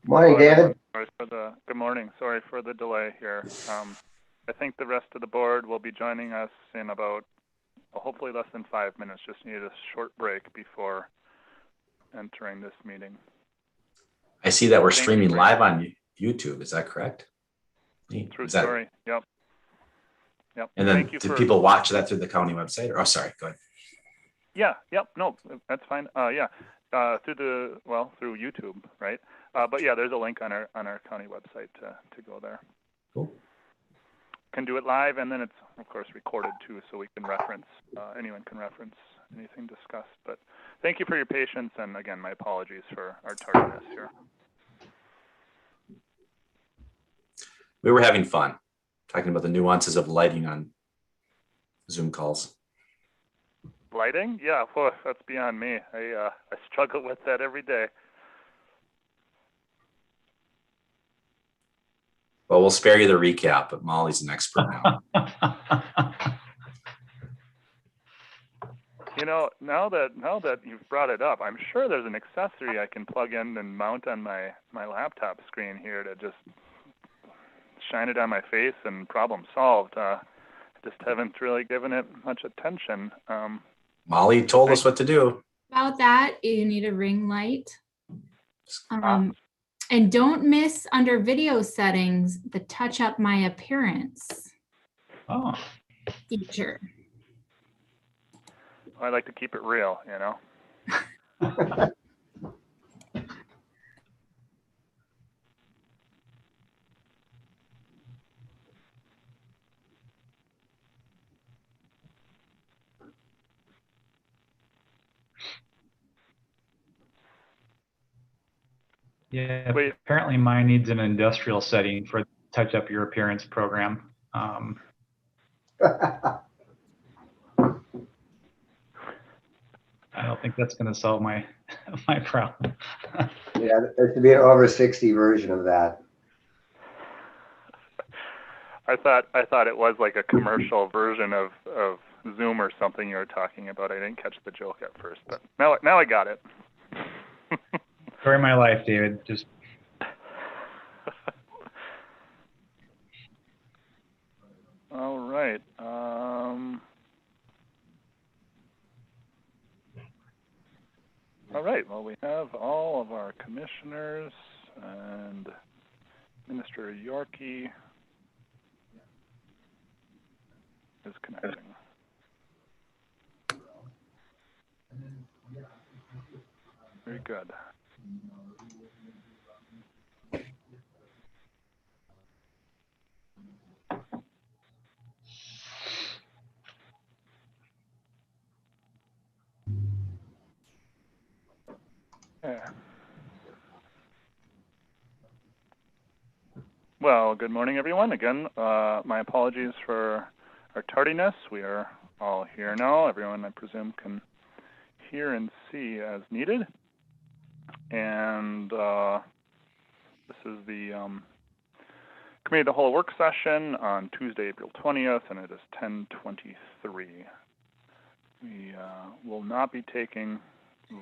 Morning, David. Good morning. Sorry for the delay here. I think the rest of the board will be joining us in about, hopefully less than 5 minutes. Just need a short break before entering this meeting. I see that we're streaming live on YouTube. Is that correct? True story. Yep. And then do people watch that through the county website? Or, oh, sorry, go ahead. Yeah. Yep. No, that's fine. Through YouTube, right? But yeah, there's a link on our county website to go there. Cool. Can do it live, and then it's of course recorded too, so we can reference. Anyone can reference anything discussed. But thank you for your patience, and again, my apologies for our tardiness here. We were having fun talking about the nuances of lighting on Zoom calls. Lighting? Yeah, well, that's beyond me. I struggle with that every day. Well, we'll spare you the recap, but Molly's an expert now. You know, now that you've brought it up, I'm sure there's an accessory I can plug in and mount on my laptop screen here to just shine it on my face and problem solved. I just haven't really given it much attention. Molly told us what to do. About that, you need a ring light. And don't miss under video settings, the touch up my appearance feature. I like to keep it real, you know. Yeah, apparently mine needs an industrial setting for touch up your appearance program. I don't think that's going to solve my problem. Yeah, there should be an over 60 version of that. I thought it was like a commercial version of Zoom or something you were talking about. I didn't catch the joke at first, but now I got it. Story of my life, David. Just all right. All right. Well, we have all of our commissioners and Minister Yorkie is connecting. Very good. Yeah. Well, good morning, everyone. Again, my apologies for our tardiness. We are all here now. Everyone, I presume, can hear and see as needed. And this is the Committee of the Whole work session on Tuesday, April 20th, and it is 10:23. We will not be taking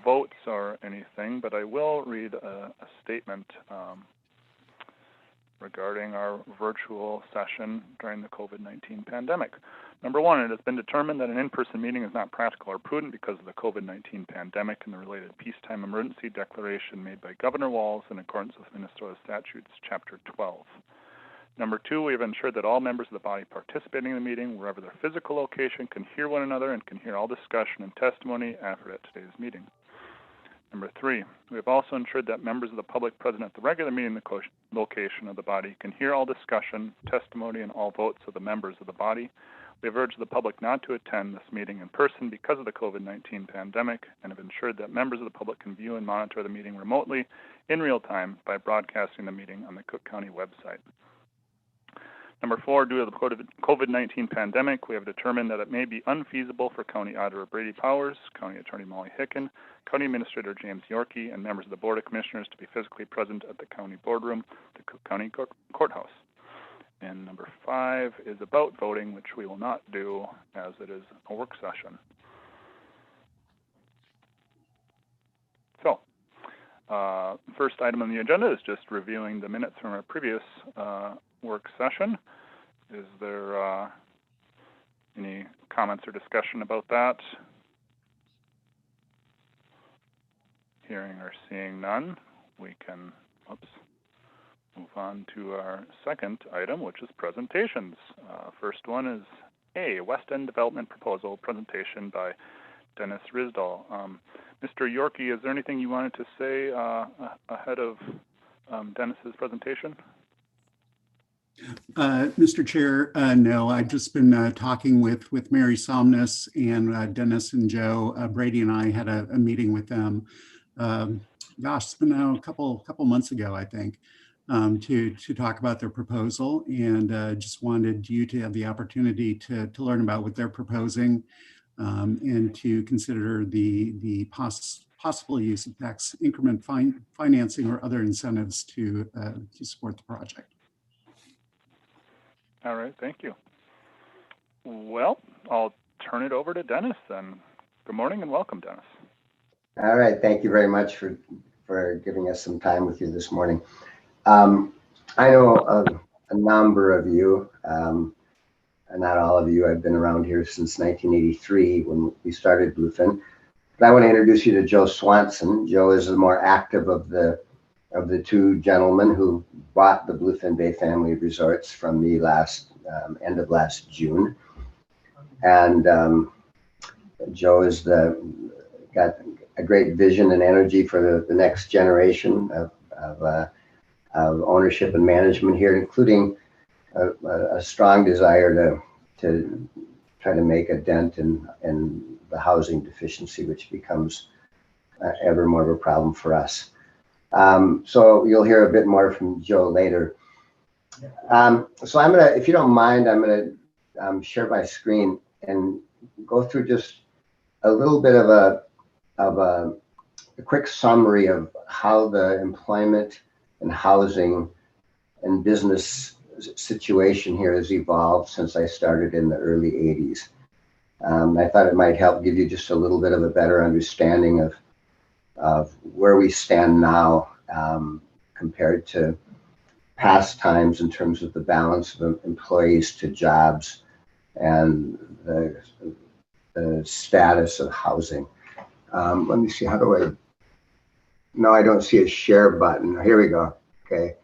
votes or anything, but I will read a statement regarding our virtual session during the COVID-19 pandemic. Number one, it has been determined that an in-person meeting is not practical or prudent because of the COVID-19 pandemic and the related peacetime emergency declaration made by Governor Walz in accordance with Minnesota Statutes, Chapter 12. Number two, we have ensured that all members of the body participating in the meeting, wherever their physical location, can hear one another and can hear all discussion and testimony offered at today's meeting. Number three, we have also ensured that members of the public present at the regular meeting location of the body can hear all discussion, testimony, and all votes of the members of the body. We have urged the public not to attend this meeting in person because of the COVID-19 pandemic and have ensured that members of the public can view and monitor the meeting remotely in real time by broadcasting the meeting on the Cook County website. Number four, due to the COVID-19 pandemic, we have determined that it may be unfeasible for County Auditor Brady Powers, County Attorney Molly Hicken, County Administrator James Yorkie, and members of the Board of Commissioners to be physically present at the County Boardroom, the Cook County Courthouse. And number five is about voting, which we will not do as it is a work session. So, First item on the agenda is just reviewing the minutes from our previous work session. Is there any comments or discussion about that? Hearing or seeing none, we can move on to our second item, which is presentations. First one is A, West End Development Proposal presentation by Dennis Risdall. Mr. Yorkie, is there anything you wanted to say ahead of Dennis's presentation? Mr. Chair, no, I've just been talking with Mary Somnus and Dennis and Joe. Brady and I had a meeting with them. Gosh, it's been now a couple months ago, I think, to talk about their proposal, and just wanted you to have the opportunity to learn about what they're proposing, and to consider the possible use of tax increment financing or other incentives to support the project. All right, thank you. Well, I'll turn it over to Dennis then. Good morning and welcome, Dennis. All right, thank you very much for giving us some time with you this morning. I know a number of you, not all of you. I've been around here since 1983 when we started Bluefin. But I want to introduce you to Joe Swanson. Joe is the more active of the two gentlemen who bought the Bluefin Bay family of resorts from me end of last June. And Joe has got a great vision and energy for the next generation of ownership and management here, including a strong desire to try to make a dent in the housing deficiency, which becomes ever more of a problem for us. So you'll hear a bit more from Joe later. So I'm gonna, if you don't mind, I'm gonna share my screen and go through just a little bit of a quick summary of how the employment and housing and business situation here has evolved since I started in the early 80s. I thought it might help give you just a little bit of a better understanding of where we stand now compared to past times in terms of the balance of employees to jobs and the status of housing. Let me see, how do I, no, I don't see a share button. Here we go, okay.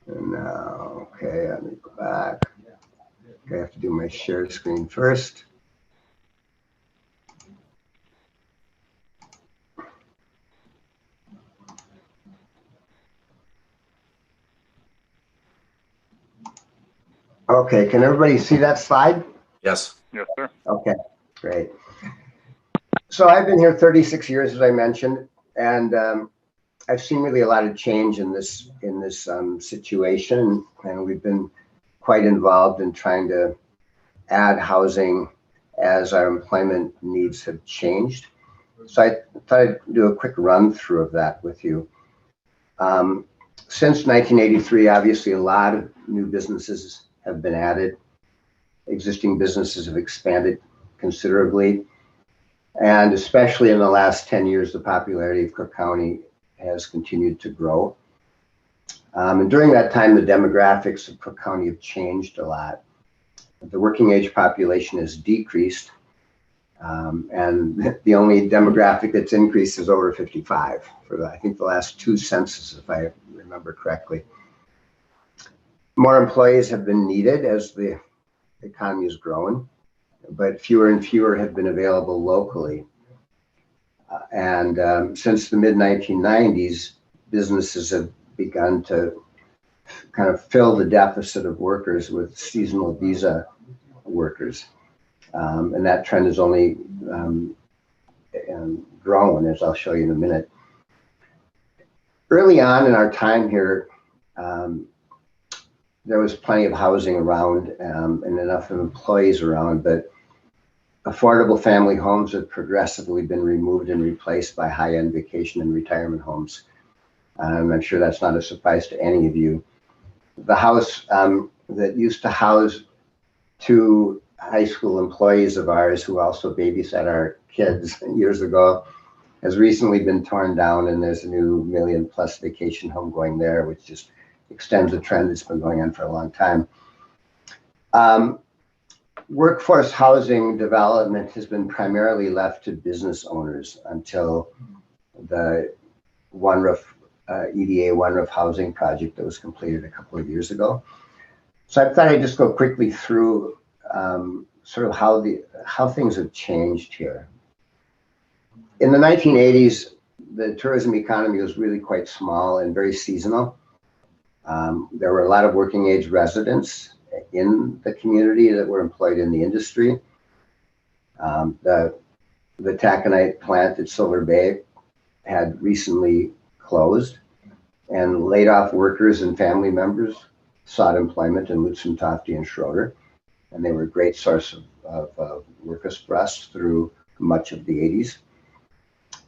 And now, okay, let me go back. Okay, I have to do my share screen first. Okay, can everybody see that slide? Yes. Yes, sir. Okay, great. So I've been here 36 years, as I mentioned, and I've seen really a lot of change in this situation, and we've been quite involved in trying to add housing as our employment needs have changed. So I thought I'd do a quick run through of that with you. Since 1983, obviously a lot of new businesses have been added. Existing businesses have expanded considerably. And especially in the last 10 years, the popularity of Cook County has continued to grow. And during that time, the demographics of Cook County have changed a lot. The working age population has decreased. And the only demographic that's increased is over 55 for I think the last two censuses, if I remember correctly. More employees have been needed as the economy is growing, but fewer and fewer have been available locally. And since the mid-1990s, businesses have begun to kind of fill the deficit of workers with seasonal visa workers. And that trend has only grown, as I'll show you in a minute. Early on in our time here, there was plenty of housing around and enough employees around, but affordable family homes have progressively been removed and replaced by high-end vacation and retirement homes. I'm sure that's not a surprise to any of you. The house that used to house two high school employees of ours who also babysat our kids years ago has recently been torn down, and there's a new $1 million+ vacation home going there, which just extends a trend that's been going on for a long time. Workforce housing development has been primarily left to business owners until the One Roof EDA One Roof housing project that was completed a couple of years ago. So I thought I'd just go quickly through sort of how things have changed here. In the 1980s, the tourism economy was really quite small and very seasonal. There were a lot of working age residents in the community that were employed in the industry. The taconite plant at Silver Bay had recently closed, and laid off workers and family members sought employment in Lutsen, Tofte, and Schroeder, and they were a great source of workers for us through much of the 80s.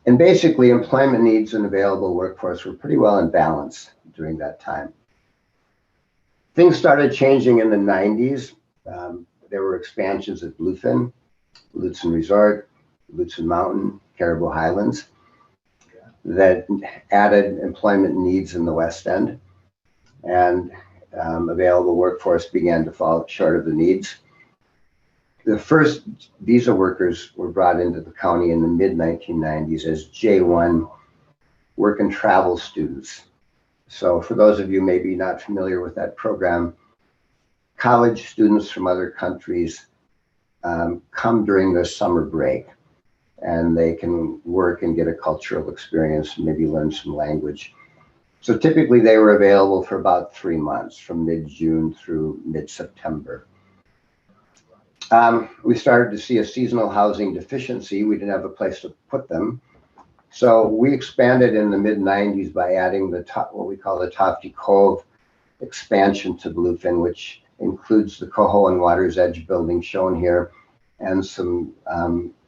And basically, employment needs and available workforce were pretty well in balance during that time. Things started changing in the 90s. There were expansions at Bluefin, Lutsen Resort, Lutsen Mountain, Caribou Highlands that added employment needs in the West End, and available workforce began to fall short of the needs. The first visa workers were brought into the county in the mid-1990s as J1 work and travel students. So for those of you maybe not familiar with that program, college students from other countries come during their summer break, and they can work and get a cultural experience and maybe learn some language. So typically they were available for about 3 months, from mid-June through mid-September. We started to see a seasonal housing deficiency. We didn't have a place to put them. So we expanded in the mid-90s by adding what we call the Tofte Cove expansion to Bluefin, which includes the Coho and Water's Edge building shown here, and some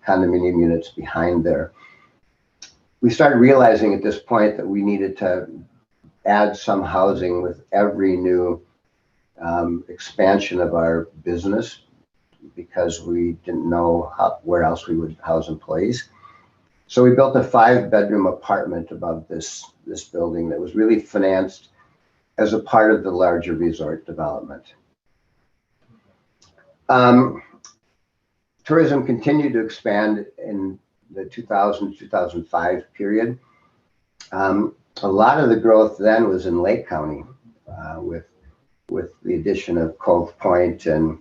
condominium units behind there. We started realizing at this point that we needed to add some housing with every new expansion of our business, because we didn't know where else we would house employees. So we built a 5-bedroom apartment above this building that was really financed as a part of the larger resort development. Tourism continued to expand in the 2000-2005 period. A lot of the growth then was in Lake County, with the addition of Cove Point and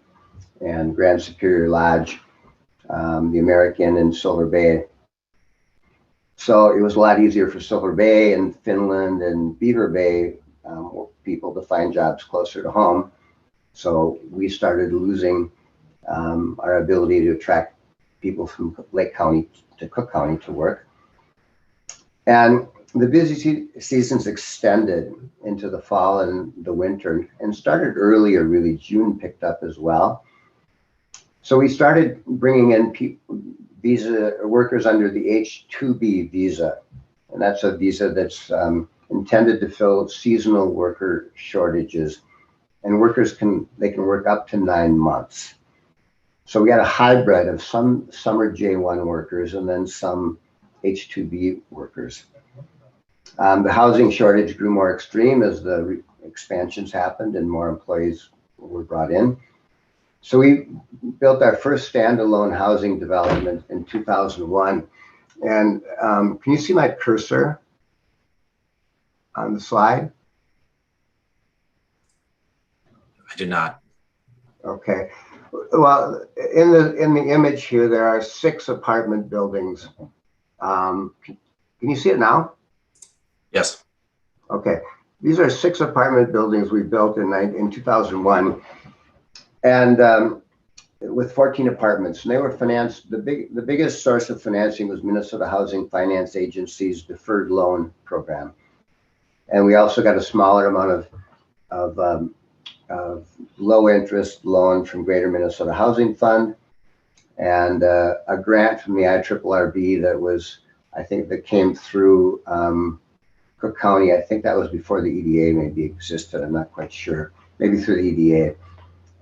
Grand Superior Lodge, the American, and Silver Bay. So it was a lot easier for Silver Bay and Finland and Beaver Bay people to find jobs closer to home. So we started losing our ability to attract people from Lake County to Cook County to work. And the busy seasons extended into the fall and the winter, and started earlier, really. June picked up as well. So we started bringing in visa workers under the H-2B visa, and that's a visa that's intended to fill seasonal worker shortages, and workers can work up to 9 months. So we had a hybrid of some summer J1 workers and then some H-2B workers. The housing shortage grew more extreme as the expansions happened and more employees were brought in. So we built our first standalone housing development in 2001. And can you see my cursor on the slide? I do not. Okay. Well, in the image here, there are 6 apartment buildings. Can you see it now? Yes. Okay. These are 6 apartment buildings we built in 2001. And with 14 apartments, and they were financed. The biggest source of financing was Minnesota Housing Finance Agency's deferred loan program, and we also got a smaller amount of low interest loan from Greater Minnesota Housing Fund, and a grant from the IRRB that was, I think, that came through Cook County. I think that was before the EDA maybe existed. I'm not quite sure. Maybe through the EDA.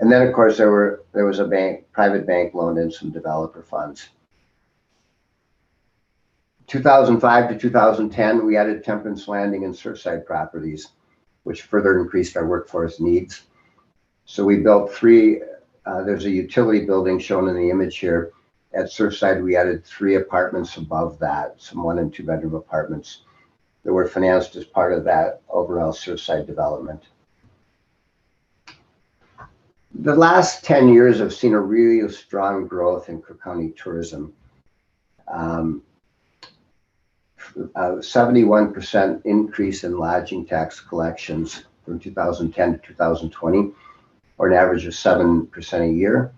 And then of course there was a private bank loan and some developer funds. 2005 to 2010, we added Temperance Landing and Surfside properties, which further increased our workforce needs. So we built three, there's a utility building shown in the image here. At Surfside, we added 3 apartments above that, some 1- and 2-bedroom apartments that were financed as part of that overall Surfside development. The last 10 years have seen a really strong growth in Cook County tourism. 71% increase in lodging tax collections from 2010 to 2020, or an average of 7% a year.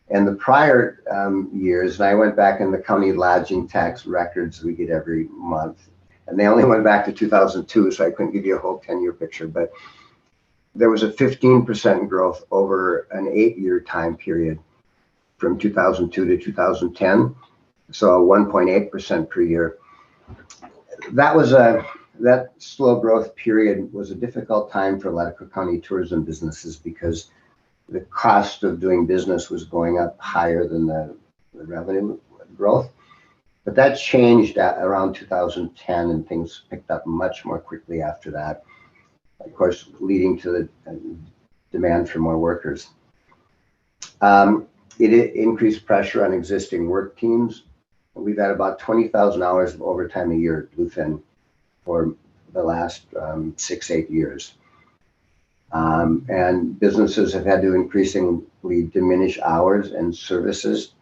And the prior years, and I went back in the county lodging tax records we get every month, and they only went back to 2002, so I couldn't give you a whole 10-year picture, but there was a 15% growth over an 8-year time period from 2002 to 2010, so a 1.8% per year. That slow growth period was a difficult time for a lot of Cook County tourism businesses because the cost of doing business was going up higher than the revenue growth. But that changed around 2010, and things picked up much more quickly after that, of course, leading to the demand for more workers. It increased pressure on existing work teams. We've had about 20,000 hours of overtime a year at Bluefin for the last 6-8 years. And businesses have had to increasingly diminish hours and services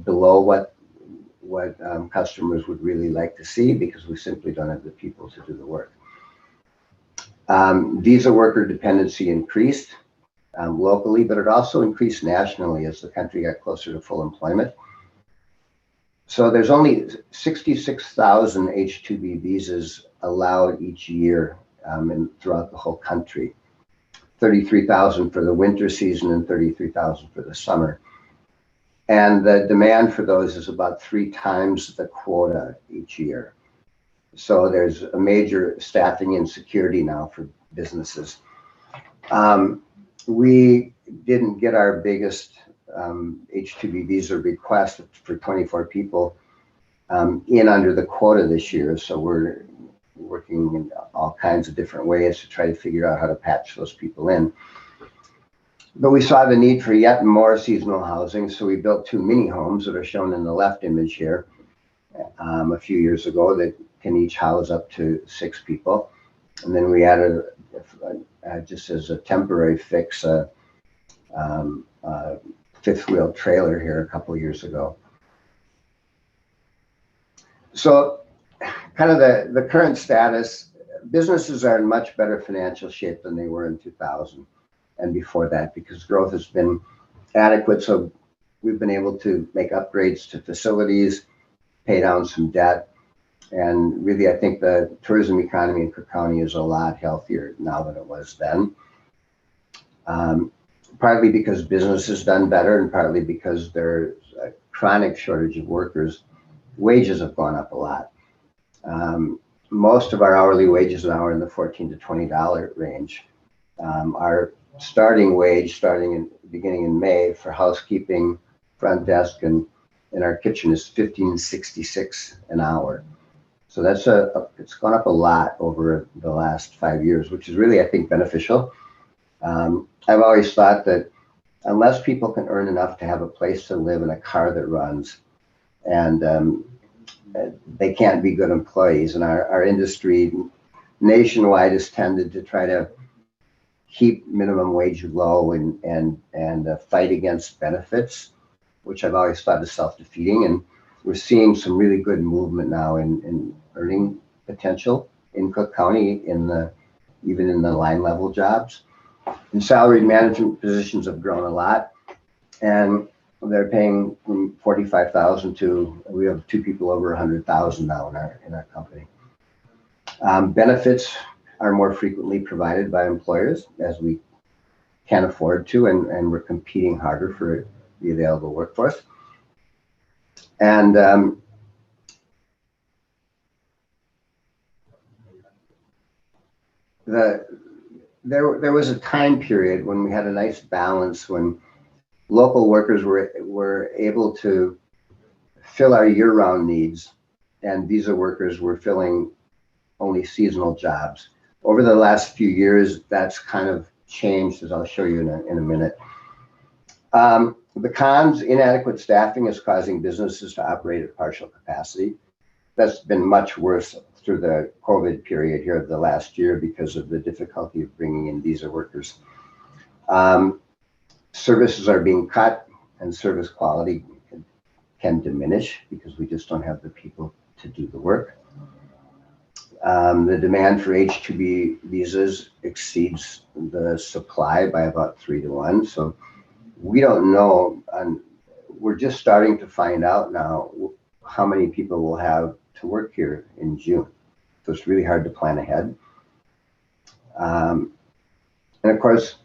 below what customers would really like to see, because we simply don't have the people to do the work. Visa worker dependency increased locally, but it also increased nationally as the country got closer to full employment. So there's only 66,000 H-2B visas allowed each year throughout the whole country. 33,000 for the winter season and 33,000 for the summer. And the demand for those is about 3 times the quota each year. So there's a major staffing insecurity now for businesses. We didn't get our biggest H-2B visa request for 24 people in under the quota this year. So we're working in all kinds of different ways to try to figure out how to patch those people in. But we saw the need for yet more seasonal housing, so we built 2 mini homes that are shown in the left image here a few years ago that can each house up to 6 people. And then we added, just as a temporary fix, a 5th-wheel trailer here a couple of years ago. So kind of the current status, businesses are in much better financial shape than they were in 2000 and before that, because growth has been adequate. So we've been able to make upgrades to facilities, pay down some debt. And really, I think the tourism economy in Cook County is a lot healthier now than it was then. Partly because business has done better, and partly because there's a chronic shortage of workers. Wages have gone up a lot. Most of our hourly wages now are in the $14 to $20 range. Our starting wage, beginning in May, for housekeeping, front desk, and in our kitchen is $15.66 an hour. So that's it's gone up a lot over the last 5 years, which is really, I think, beneficial. I've always thought that unless people can earn enough to have a place to live and a car that runs, and they can't be good employees. And our industry nationwide has tended to try to keep minimum wage low and fight against benefits, which I've always thought is self-defeating. And we're seeing some really good movement now in earning potential in Cook County, even in the line level jobs. And salaried management positions have grown a lot, and they're paying from $45,000 to, we have 2 people over $100,000 now in our company. Benefits are more frequently provided by employers as we can afford to, and we're competing harder for the available workforce. And there was a time period when we had a nice balance when local workers were able to fill our year-round needs, and visa workers were filling only seasonal jobs. Over the last few years, that's kind of changed, as I'll show you in a minute. The cons: inadequate staffing is causing businesses to operate at partial capacity. That's been much worse through the COVID period here of the last year because of the difficulty of bringing in visa workers. Services are being cut, and service quality can diminish because we just don't have the people to do the work. The demand for H-2B visas exceeds the supply by about 3 to 1. So we don't know, and we're just starting to find out now how many people we'll have to work here in June. So it's really hard to plan ahead. And of course,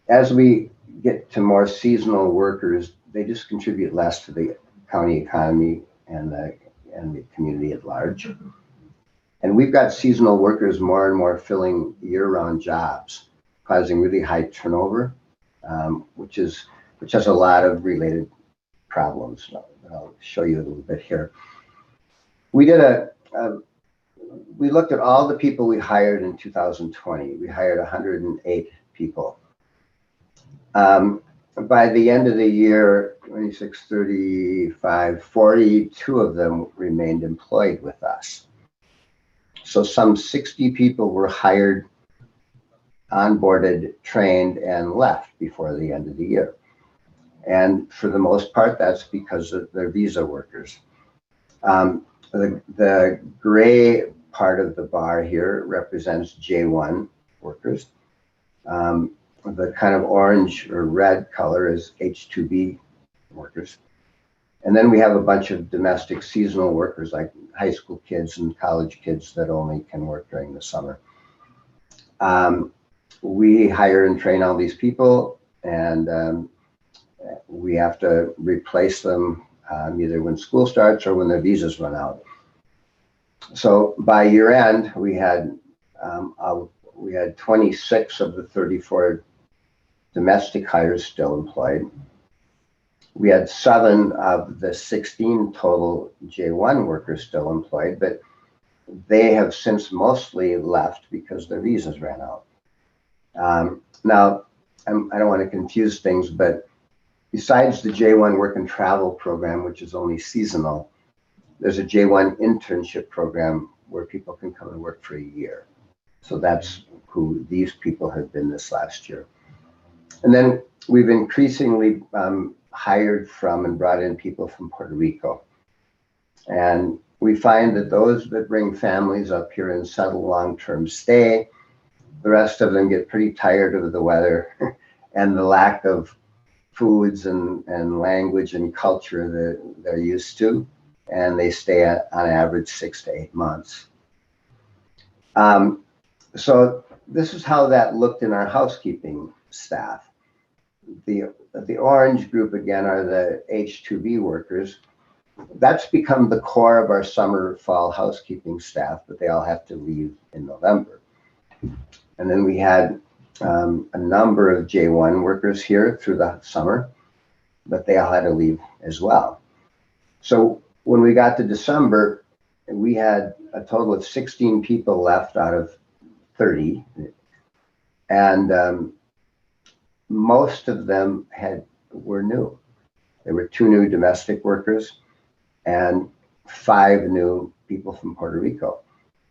as we get to more seasonal workers, they just contribute less to the county economy and the community at large. And we've got seasonal workers more and more filling year-round jobs, causing really high turnover, which has a lot of related problems. I'll show you a little bit here. We did we looked at all the people we hired in 2020. We hired 108 people. By the end of the year, 26, 35, 42 of them remained employed with us. So some 60 people were hired, onboarded, trained, and left before the end of the year. And for the most part, that's because of their visa workers. The gray part of the bar here represents J1 workers. The kind of orange or red color is H-2B workers. And then we have a bunch of domestic seasonal workers like high school kids and college kids that only can work during the summer. We hire and train all these people, and we have to replace them either when school starts or when their visas run out. So by year end, we had 26 of the 34 domestic hires still employed. We had 7 of the 16 total J1 workers still employed, but they have since mostly left because their visas ran out. Now, I don't want to confuse things, but besides the J1 work and travel program, which is only seasonal, there's a J1 internship program where people can come and work for a year. So that's who these people have been this last year. And then we've increasingly hired from and brought in people from Puerto Rico. And we find that those that bring families up here and settle long-term stay, the rest of them get pretty tired of the weather and the lack of foods and language and culture that they're used to, and they stay on average 6 to 8 months. So this is how that looked in our housekeeping staff. The orange group again are the H-2B workers. That's become the core of our summer fall housekeeping staff, but they all have to leave in November. And then we had a number of J1 workers here through the summer, but they all had to leave as well. So when we got to December, we had a total of 16 people left out of 30. And most of them were new. There were 2 new domestic workers and 5 new people from Puerto Rico.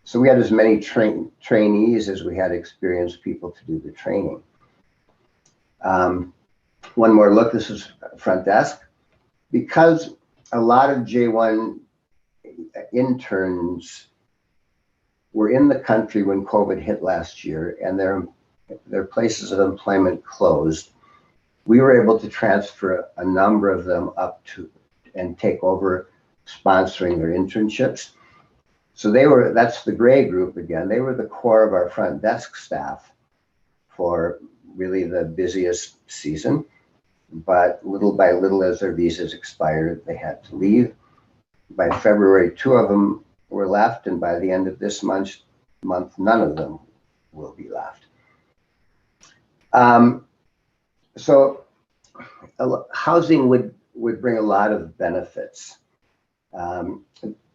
So we had as many trainees as we had experienced people to do the training. One more look, this is front desk. Because a lot of J1 interns were in the country when COVID hit last year and their places of employment closed, we were able to transfer a number of them up to and take over sponsoring their internships. So that's the gray group again. They were the core of our front desk staff for really the busiest season. But little by little, as their visas expired, they had to leave. By February, 2 of them were left, and by the end of this month, none of them will be left. So housing would bring a lot of benefits.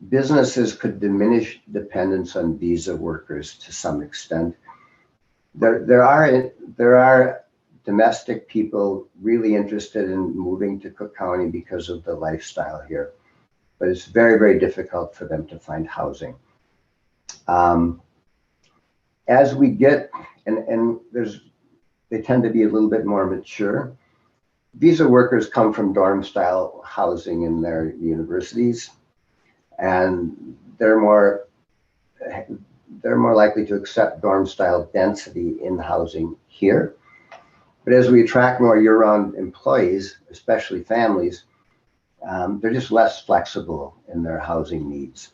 Businesses could diminish dependence on visa workers to some extent. There are domestic people really interested in moving to Cook County because of the lifestyle here, but it's very, very difficult for them to find housing. As we get, and they tend to be a little bit more mature. Visa workers come from dorm style housing in their universities, and they're more likely to accept dorm style density in housing here. But as we attract more year-round employees, especially families, they're just less flexible in their housing needs.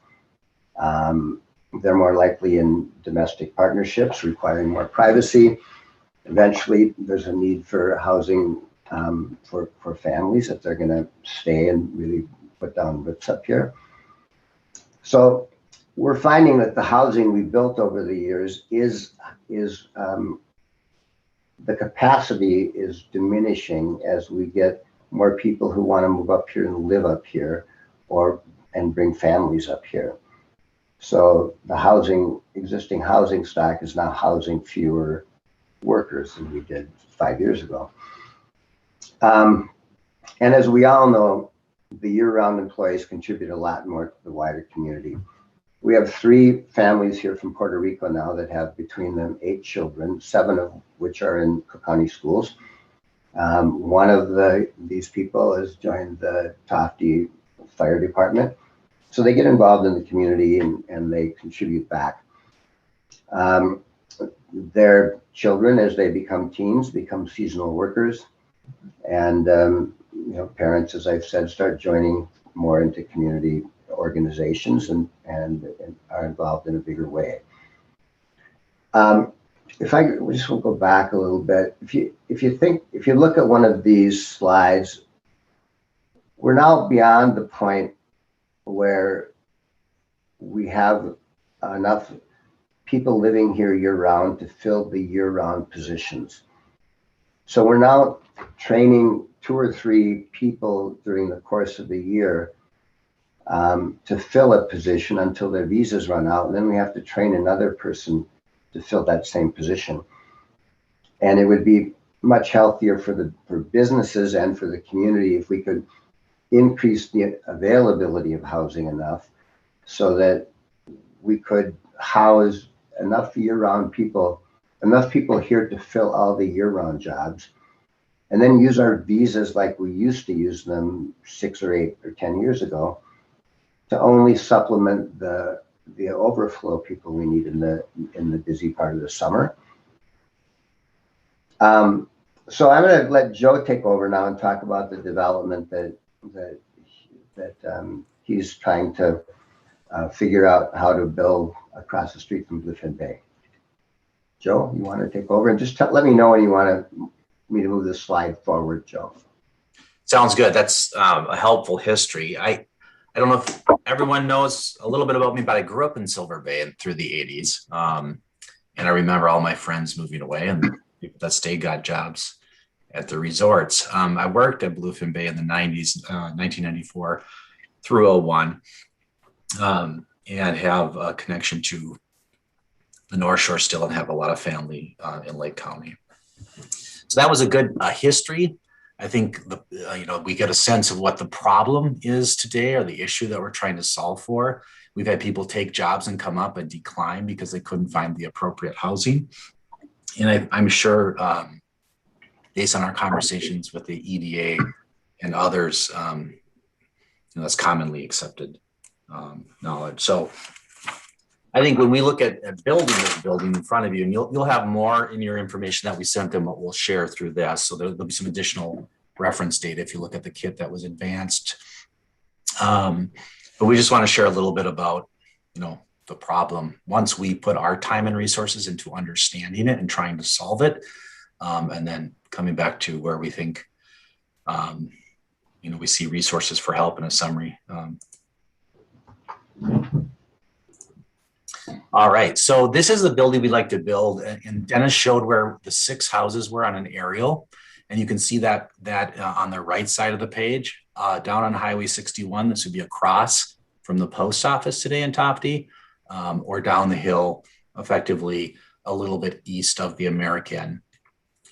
They're more likely in domestic partnerships requiring more privacy. Eventually, there's a need for housing for families if they're going to stay and really put down roots up here. So we're finding that the housing we built over the years is the capacity is diminishing as we get more people who want to move up here and live up here and bring families up here. So the existing housing stock is now housing fewer workers than we did 5 years ago. And as we all know, the year-round employees contribute a lot more to the wider community. We have 3 families here from Puerto Rico now that have between them 8 children, 7 of which are in Cook County schools. One of these people has joined the Tofte Fire Department. So they get involved in the community and they contribute back. Their children, as they become teens, become seasonal workers. And parents, as I've said, start joining more into community organizations and are involved in a bigger way. If I just will go back a little bit, if you look at one of these slides, we're now beyond the point where we have enough people living here year-round to fill the year-round positions. So we're now training 2 or 3 people during the course of the year to fill a position until their visas run out. And then we have to train another person to fill that same position. And it would be much healthier for businesses and for the community if we could increase the availability of housing enough so that we could house enough year-round people, enough people here to fill all the year-round jobs, and then use our visas like we used to use them 6 or 8 or 10 years ago to only supplement the overflow people we need in the busy part of the summer. So I'm going to let Joe take over now and talk about the development that he's trying to figure out how to build across the street from Bluefin Bay. Joe, you want to take over and just let me know when you want me to move this slide forward, Joe. Sounds good. That's a helpful history. I don't know if everyone knows a little bit about me, but I grew up in Silver Bay and through the 80s. And I remember all my friends moving away and people that stayed got jobs at the resorts. I worked at Bluefin Bay in the 90s, 1994 through 01, and have a connection to the North Shore still and have a lot of family in Lake County. So that was a good history. I think we get a sense of what the problem is today or the issue that we're trying to solve for. We've had people take jobs and come up and decline because they couldn't find the appropriate housing. And I'm sure based on our conversations with the EDA and others, that's commonly accepted knowledge. So I think when we look at building this building in front of you, and you'll have more in your information that we sent them, what we'll share through this. So there'll be some additional reference data if you look at the kit that was advanced. But we just want to share a little bit about, the problem once we put our time and resources into understanding it and trying to solve it, and then coming back to where we think, we see resources for help in a summary. All right, so this is the building we'd like to build, and Dennis showed where the 6 houses were on an aerial, and you can see that on the right side of the page, down on Highway 61. This would be across from the post office today in Tofte, or down the hill, effectively a little bit east of the American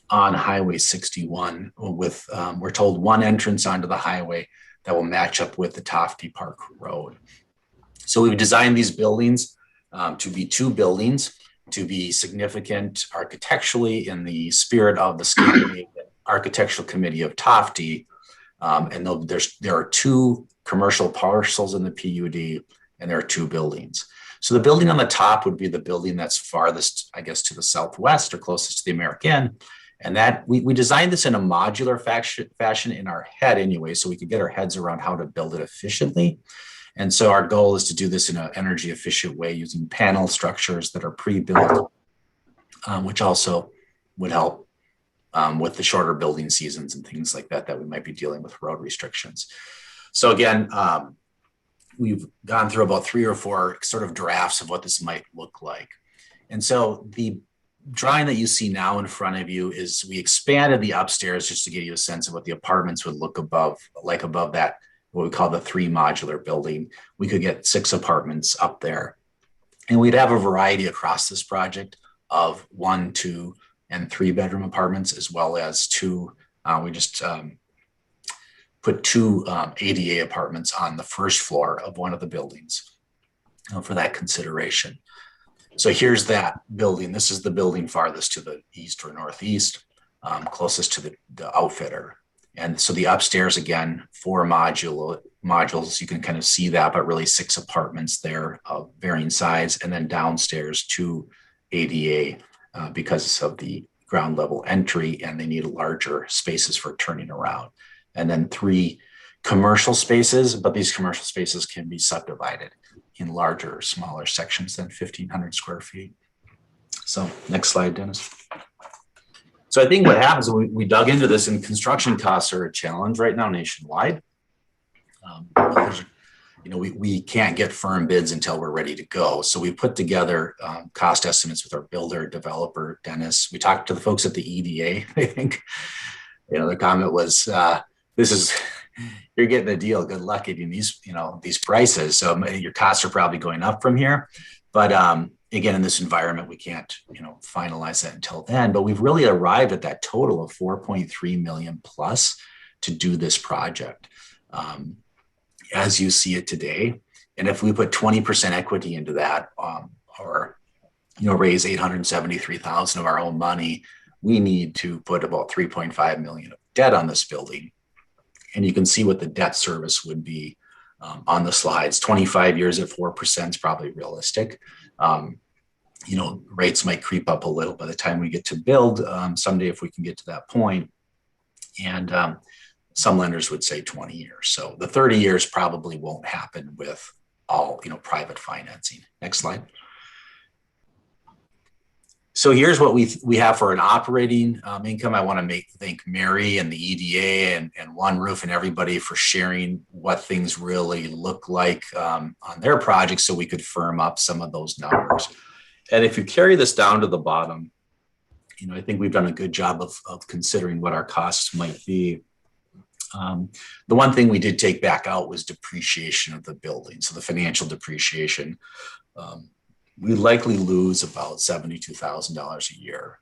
on Highway 61, with we're told one entrance onto the highway that will match up with the Tofte Park Road. So we've designed these buildings to be 2 buildings, to be significant architecturally in the spirit of the Scandinavian Architectural Committee of Tofte. And there are 2 commercial parcels in the PUD, and there are 2 buildings. So the building on the top would be the building that's farthest, I guess, to the southwest or closest to the American. And that we designed this in a modular fashion in our head anyway, so we could get our heads around how to build it efficiently. And so our goal is to do this in an energy efficient way using panel structures that are pre-built, which also would help with the shorter building seasons and things like that we might be dealing with road restrictions. So again, we've gone through about 3 or 4 sort of drafts of what this might look like. And so the drawing that you see now in front of you is we expanded the upstairs just to give you a sense of what the apartments would look above that, what we call the 3 modular building. We could get 6 apartments up there. And we'd have a variety across this project of 1, 2, and 3 bedroom apartments, as well as 2, we just put 2 ADA apartments on the first floor of one of the buildings for that consideration. So here's that building. This is the building farthest to the east or northeast, closest to the outfitter. And so the upstairs, again, 4 modules, you can kind of see that, but really 6 apartments there of varying size. And then downstairs 2 ADA because of the ground level entry, and they need larger spaces for turning around. And then 3 commercial spaces, but these commercial spaces can be subdivided in larger or smaller sections than 1,500 square feet. So next slide, Dennis. So I think what happens when we dug into this, and construction costs are a challenge right now nationwide. We can't get firm bids until we're ready to go. So we put together cost estimates with our builder, developer, Dennis. We talked to the folks at the EDA. I think, the comment was, you're getting a deal. Good luck getting these prices. So your costs are probably going up from here. But again, in this environment, we can't, finalize that until then. But we've really arrived at that total of 4.3 million plus to do this project, as you see it today. And if we put 20% equity into that, or raise $873,000 of our own money, we need to put about 3.5 million of debt on this building. And you can see what the debt service would be on the slides. 25 years at 4% is probably realistic. Rates might creep up a little by the time we get to build someday, if we can get to that point. And some lenders would say 20 years. So the 30 years probably won't happen with all, private financing. Next slide. So here's what we have for an operating income. I want to thank Mary and the EDA and One Roof and everybody for sharing what things really look like on their projects, so we could firm up some of those numbers. And if you carry this down to the bottom, I think we've done a good job of considering what our costs might be. The one thing we did take back out was depreciation of the building. So the financial depreciation, we likely lose about $72,000 a year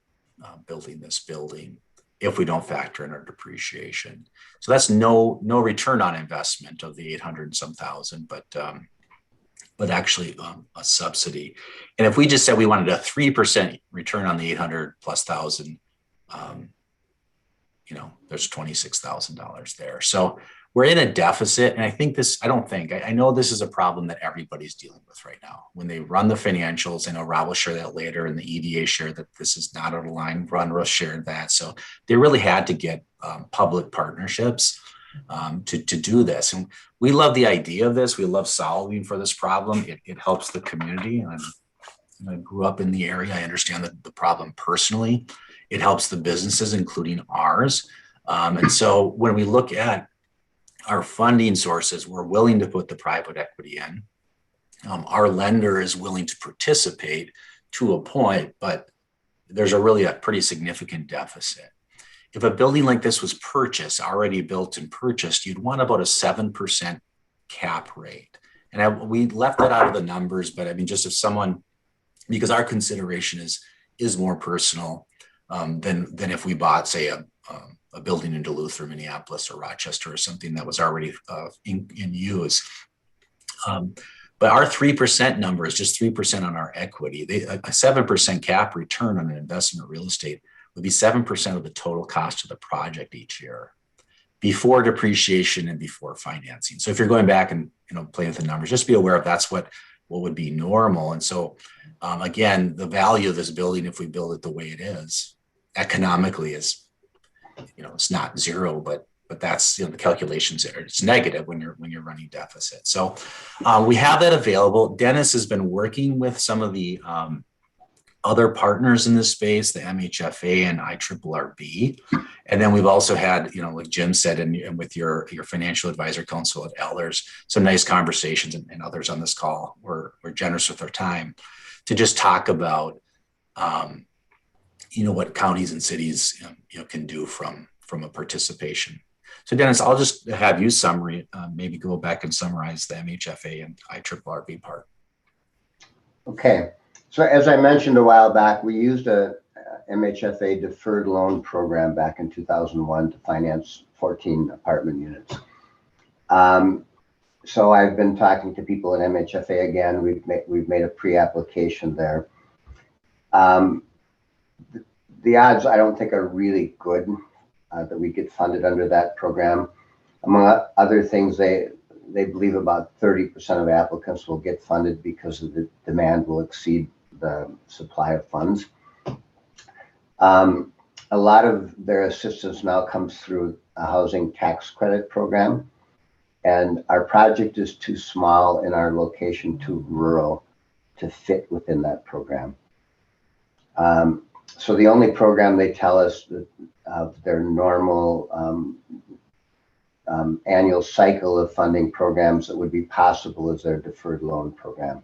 building this building if we don't factor in our depreciation. So that's no return on investment of the 800 and some thousand, but actually a subsidy. And if we just said we wanted a 3% return on the 800 plus thousand, there's $26,000 there. So we're in a deficit. And I know this is a problem that everybody's dealing with right now. When they run the financials, I know Rob will share that later, and the EDA shared that this is not out of line. Runrush shared that. So they really had to get public partnerships to do this. And we love the idea of this. We love solving for this problem. It helps the community. And I grew up in the area. I understand the problem personally. It helps the businesses, including ours. And so when we look at our funding sources, we're willing to put the private equity in. Our lender is willing to participate to a point, but there's a pretty significant deficit. If a building like this was purchased, already built and purchased, you'd want about a 7% cap rate. And we left that out of the numbers, but I mean, just if someone, because our consideration is more personal than if we bought, say, a building in Duluth or Minneapolis or Rochester or something that was already in use. But our 3% number is just 3% on our equity. A 7% cap return on an investment in real estate would be 7% of the total cost of the project each year, before depreciation and before financing. So if you're going back and playing with the numbers, just be aware of that's what would be normal. And so again, the value of this building, if we build it the way it is, economically is, it's not zero, but that's the calculations there. It's negative when you're running deficit. So we have that available. Dennis has been working with some of the other partners in this space, the MHFA and IRRB. And then we've also had, like Jim said, and with your financial advisor council at Elders, some nice conversations, and others on this call were generous with their time to just talk about, what counties and cities, can do from a participation. So Dennis, I'll just have you maybe go back and summarize the MHFA and IRRB part. Okay. So as I mentioned a while back, we used a MHFA deferred loan program back in 2001 to finance 14 apartment units. So I've been talking to people at MHFA again. We've made a pre-application there. The odds, I don't think, are really good that we get funded under that program. Among other things, they believe about 30% of applicants will get funded because of the demand will exceed the supply of funds. A lot of their assistance now comes through a housing tax credit program, and our project is too small in our location, too rural, to fit within that program. So the only program they tell us that of their normal annual cycle of funding programs that would be possible is their deferred loan program.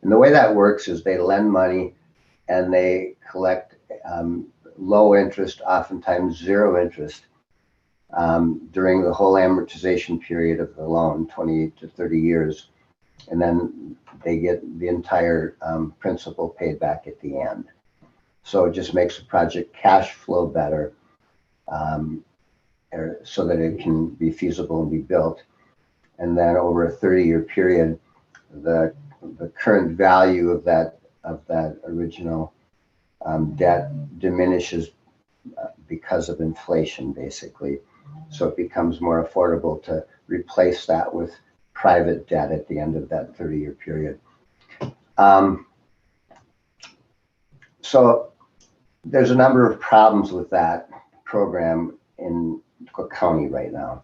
And the way that works is they lend money and they collect low interest, oftentimes zero interest, during the whole amortization period of the loan, 28 to 30 years. And then they get the entire principal paid back at the end. So it just makes the project cash flow better, so that it can be feasible and be built. And then over a 30-year period, the current value of that original debt diminishes because of inflation, basically. So it becomes more affordable to replace that with private debt at the end of that 30-year period. So there's a number of problems with that program in Cook County right now.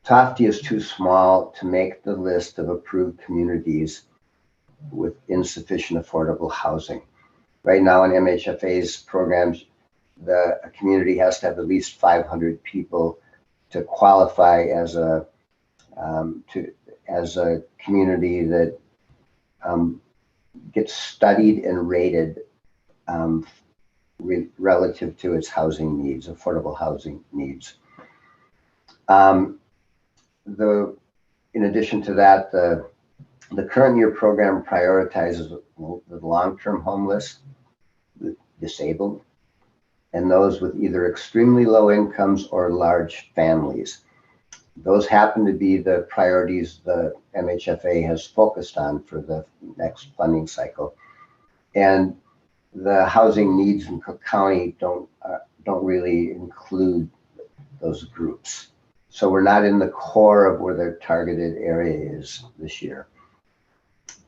Tofte is too small to make the list of approved communities with insufficient affordable housing. Right now in MHFA's programs, a community has to have at least 500 people to qualify as a community that gets studied and rated relative to its housing needs, affordable housing needs. In addition to that, the current year program prioritizes the long-term homeless, the disabled, and those with either extremely low incomes or large families. Those happen to be the priorities the MHFA has focused on for the next funding cycle. And the housing needs in Cook County don't really include those groups. So we're not in the core of where their targeted area is this year.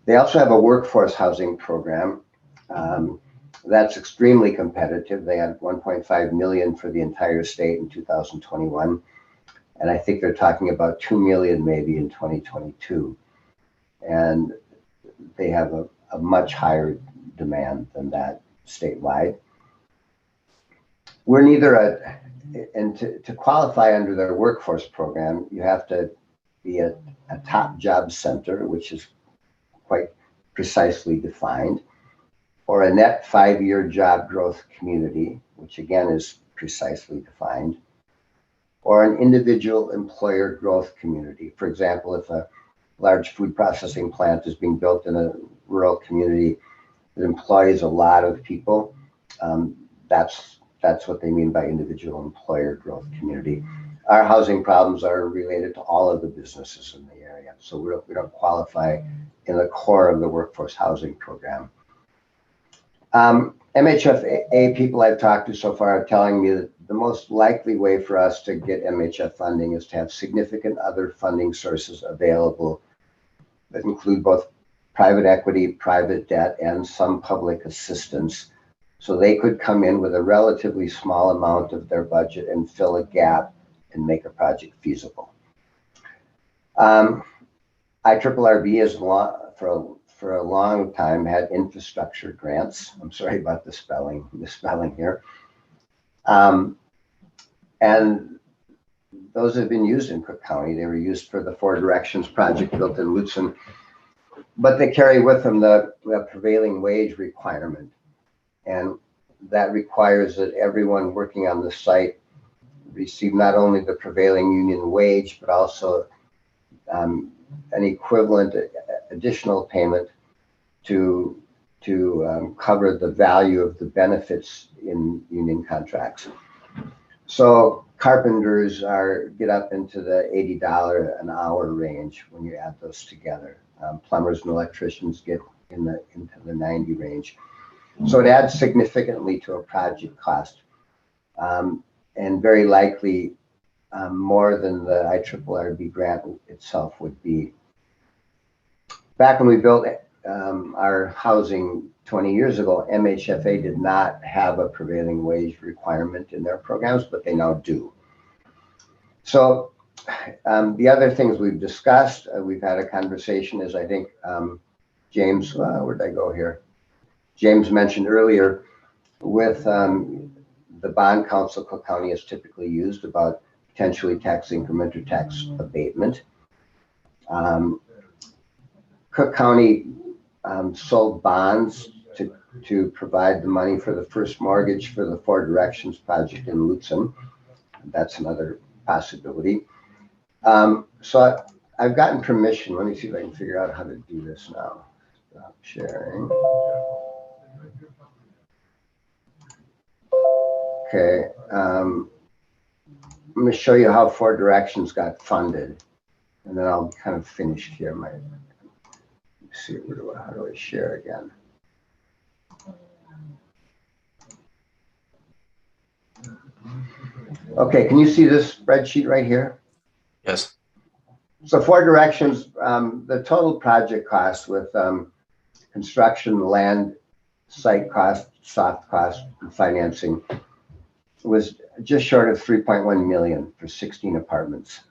They also have a workforce housing program that's extremely competitive. They had 1.5 million for the entire state in 2021. And I think they're talking about 2 million maybe in 2022. And they have a much higher demand than that statewide. We're neither and to qualify under their workforce program, you have to be a top job center, which is quite precisely defined, or a net 5-year job growth community, which again is precisely defined, or an individual employer growth community. For example, if a large food processing plant is being built in a rural community that employs a lot of people, that's what they mean by individual employer growth community. Our housing problems are related to all of the businesses in the area, so we don't qualify in the core of the workforce housing program. MHFA people I've talked to so far are telling me that the most likely way for us to get MHF funding is to have significant other funding sources available that include both private equity, private debt, and some public assistance. So they could come in with a relatively small amount of their budget and fill a gap and make a project feasible. IRRB is for a long time had infrastructure grants. I'm sorry about the misspelling here. And those have been used in Cook County. They were used for the Four Directions project built in Lutsen, but they carry with them the prevailing wage requirement. And that requires that everyone working on the site receive not only the prevailing union wage, but also an equivalent additional payment to cover the value of the benefits in union contracts. So carpenters get up into the $80 an hour range when you add those together. Plumbers and electricians get into the 90 range. So it adds significantly to a project cost, and very likely more than the IRRB grant itself would be. Back when we built our housing 20 years ago, MHFA did not have a prevailing wage requirement in their programs, but they now do. So the other things we've discussed, we've had a conversation, is I think James, where'd I go here? James mentioned earlier with the bond council Cook County is typically used about potentially tax increment or tax abatement. Cook County sold bonds to provide the money for the first mortgage for the Four Directions project in Lutsen. That's another possibility. So I've gotten permission. Let me see if I can figure out how to do this now. Stop sharing. Okay. I'm going to show you how Four Directions got funded, and then I'll kind of finish here. Let's see, how do I share again? Okay, can you see this spreadsheet right here? Yes. So Four Directions, the total project cost with construction, land, site cost, soft cost, and financing was just short of 3.1 million for 16 apartments.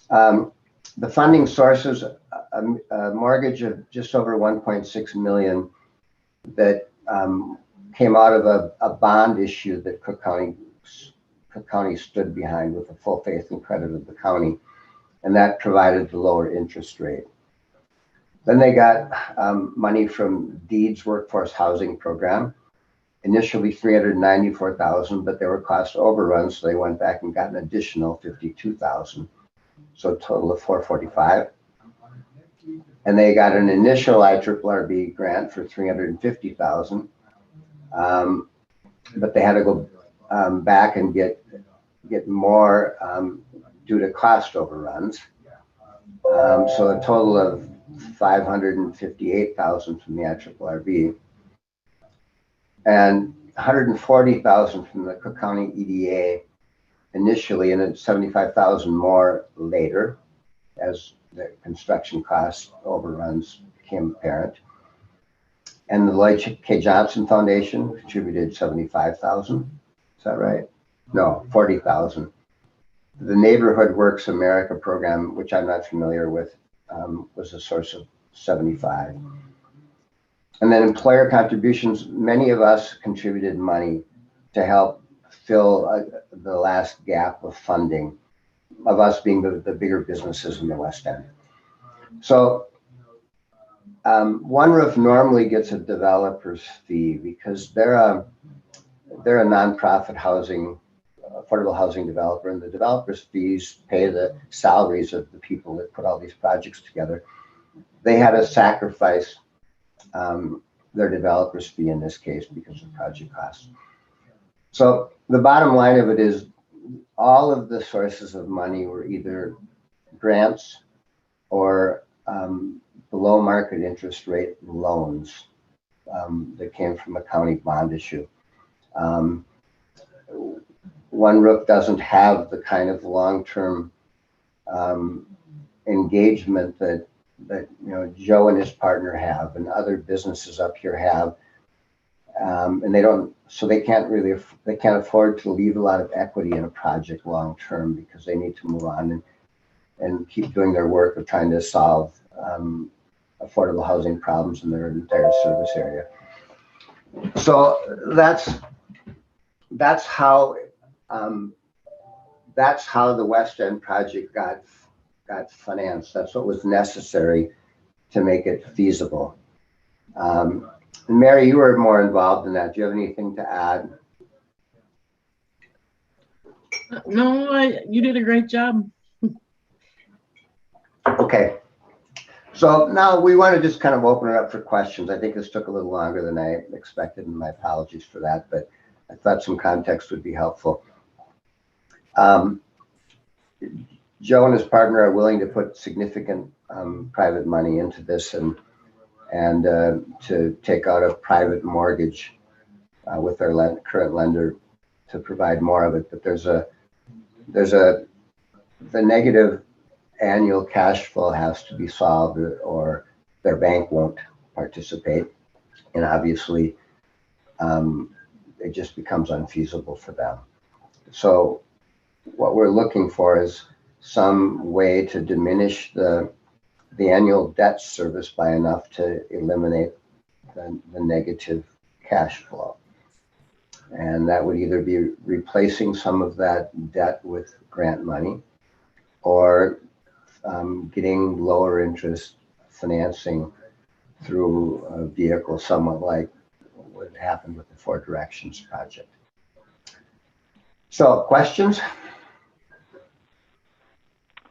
The funding sources, a mortgage of just over 1.6 million that came out of a bond issue that Cook County stood behind with the full faith and credit of the county, and that provided the lower interest rate. Then they got money from Deeds Workforce Housing Program, initially $394,000, but there were cost overruns, so they went back and got an additional $52,000, so a total of $445,000. And they got an initial IRRB grant for $350,000, but they had to go back and get more due to cost overruns. So a total of $558,000 from the IRRB and $140,000 from the Cook County EDA initially, and then $75,000 more later as the construction cost overruns became apparent. And the Lloyd K. Johnson Foundation contributed $75,000. Is that right? No, $40,000. The Neighborhood Works America program, which I'm not familiar with, was a source of $75,000. And then employer contributions, many of us contributed money to help fill the last gap of funding, of us being the bigger businesses in the West End. So One Roof normally gets a developer's fee because they're a nonprofit affordable housing developer, and the developer's fees pay the salaries of the people that put all these projects together. They had to sacrifice their developer's fee in this case because of project costs. So the bottom line of it is all of the sources of money were either grants or below market interest rate loans that came from a county bond issue. One Roof doesn't have the kind of long-term engagement that Joe and his partner have, and other businesses up here have, and they can't afford to leave a lot of equity in a project long term because they need to move on and keep doing their work of trying to solve affordable housing problems in their entire service area. So that's how the West End project got financed. That's what was necessary to make it feasible. Mary, you were more involved in that. Do you have anything to add? No, you did a great job. Okay. So now we want to just kind of open it up for questions. I think this took a little longer than I expected, and my apologies for that, but I thought some context would be helpful. Joe and his partner are willing to put significant private money into this and to take out a private mortgage with their current lender to provide more of it. But the negative annual cash flow has to be solved, or their bank won't participate, and obviously it just becomes unfeasible for them. So what we're looking for is some way to diminish the annual debt service by enough to eliminate the negative cash flow. And that would either be replacing some of that debt with grant money, or getting lower interest financing through a vehicle somewhat like what happened with the Four Directions project. So, questions?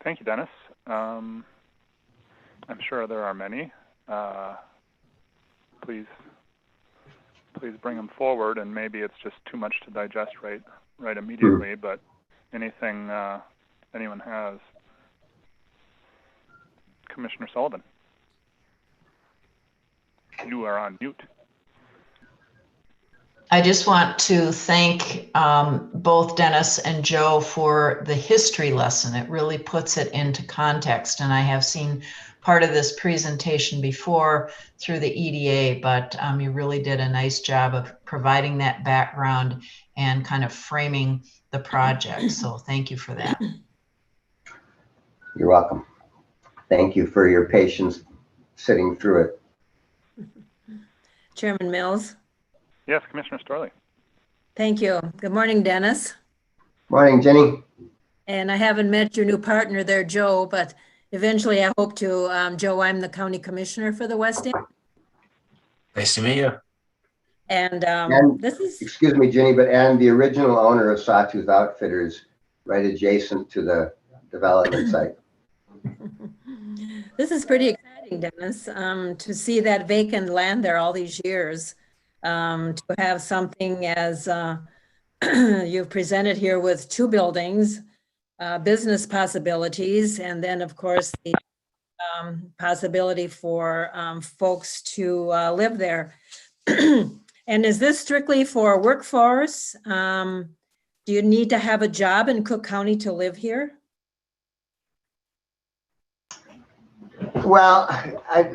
Thank you, Dennis. I'm sure there are many. Please bring them forward, and maybe it's just too much to digest right immediately, but anything anyone has. Commissioner Sullivan, you are on mute. I just want to thank both Dennis and Joe for the history lesson. It really puts it into context, and I have seen part of this presentation before through the EDA, but you really did a nice job of providing that background and kind of framing the project. So thank you for that. You're welcome. Thank you for your patience sitting through it. Chairman Mills. Yes, Commissioner Storley. Thank you. Good morning, Dennis. Morning, Jenny. And I haven't met your new partner there, Joe, but eventually I hope to. Joe, I'm the county commissioner for the West End. Nice to meet you. And this is... Excuse me, Jenny, and the original owner of Sawtooth Outfitters, right adjacent to the development site. This is pretty exciting, Dennis, to see that vacant land there all these years, to have something as you've presented here with two buildings, business possibilities, and then of course the possibility for folks to live there. And is this strictly for workforce? Do you need to have a job in Cook County to live here? Well,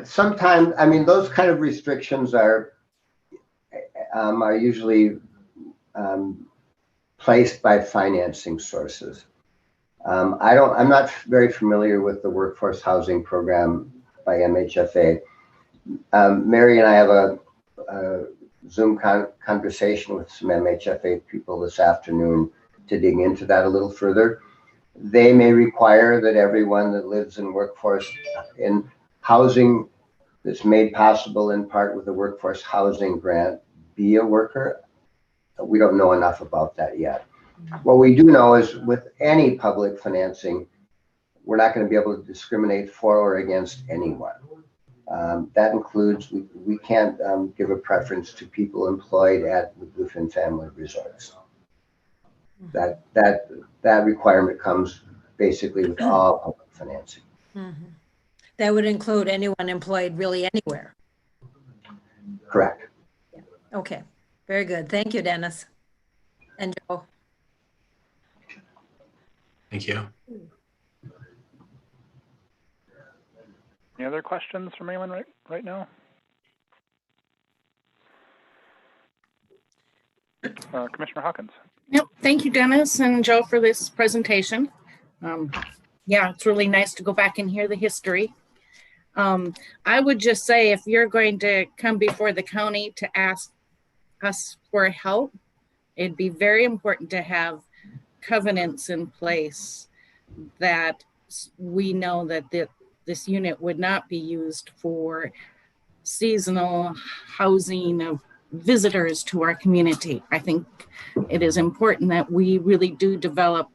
sometimes, I mean, those kind of restrictions are usually placed by financing sources. I'm not very familiar with the workforce housing program by MHFA. Mary and I have a Zoom conversation with some MHFA people this afternoon to dig into that a little further. They may require that everyone that lives in workforce in housing that's made possible in part with the workforce housing grant be a worker? We don't know enough about that yet. What we do know is with any public financing, we're not going to be able to discriminate for or against anyone. That includes, we can't give a preference to people employed at the Bluefin Family Resorts. That requirement comes basically with all public financing. Mhm. That would include anyone employed really anywhere. Correct. Okay, very good. Thank you, Dennis. And Joe. Thank you. Any other questions from anyone right now? Commissioner Hawkins. Yep. Thank you, Dennis and Joe, for this presentation. Yeah, it's really nice to go back and hear the history. I would just say, if you're going to come before the county to ask us for help, it'd be very important to have covenants in place that we know that this unit would not be used for seasonal housing of visitors to our community. I think it is important that we really do develop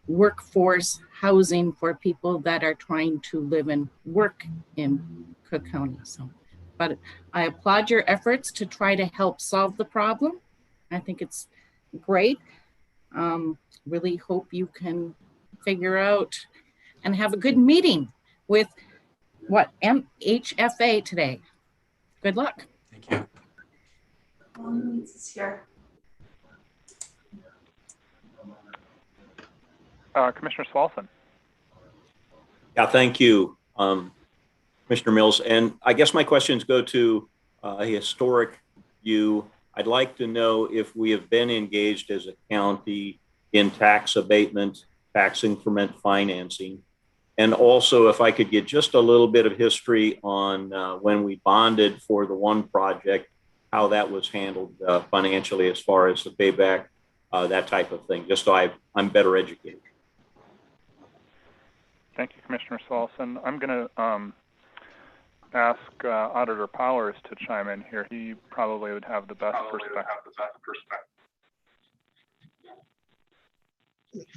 workforce housing for people that are trying to live and work in Cook County. So, but I applaud your efforts to try to help solve the problem. I think it's great. Really hope you can figure out and have a good meeting with MHFA today. Good luck. Thank you. Commissioner Swalson. Yeah, thank you, Commissioner Mills. And I guess my questions go to a historic view. I'd like to know if we have been engaged as a county in tax abatement, tax increment financing. And also, if I could get just a little bit of history on when we bonded for the one project, how that was handled financially as far as the payback, that type of thing, just so I'm better educated. Thank you, Commissioner Swalson. I'm going to ask Auditor Powers to chime in here. He probably would have the best perspective.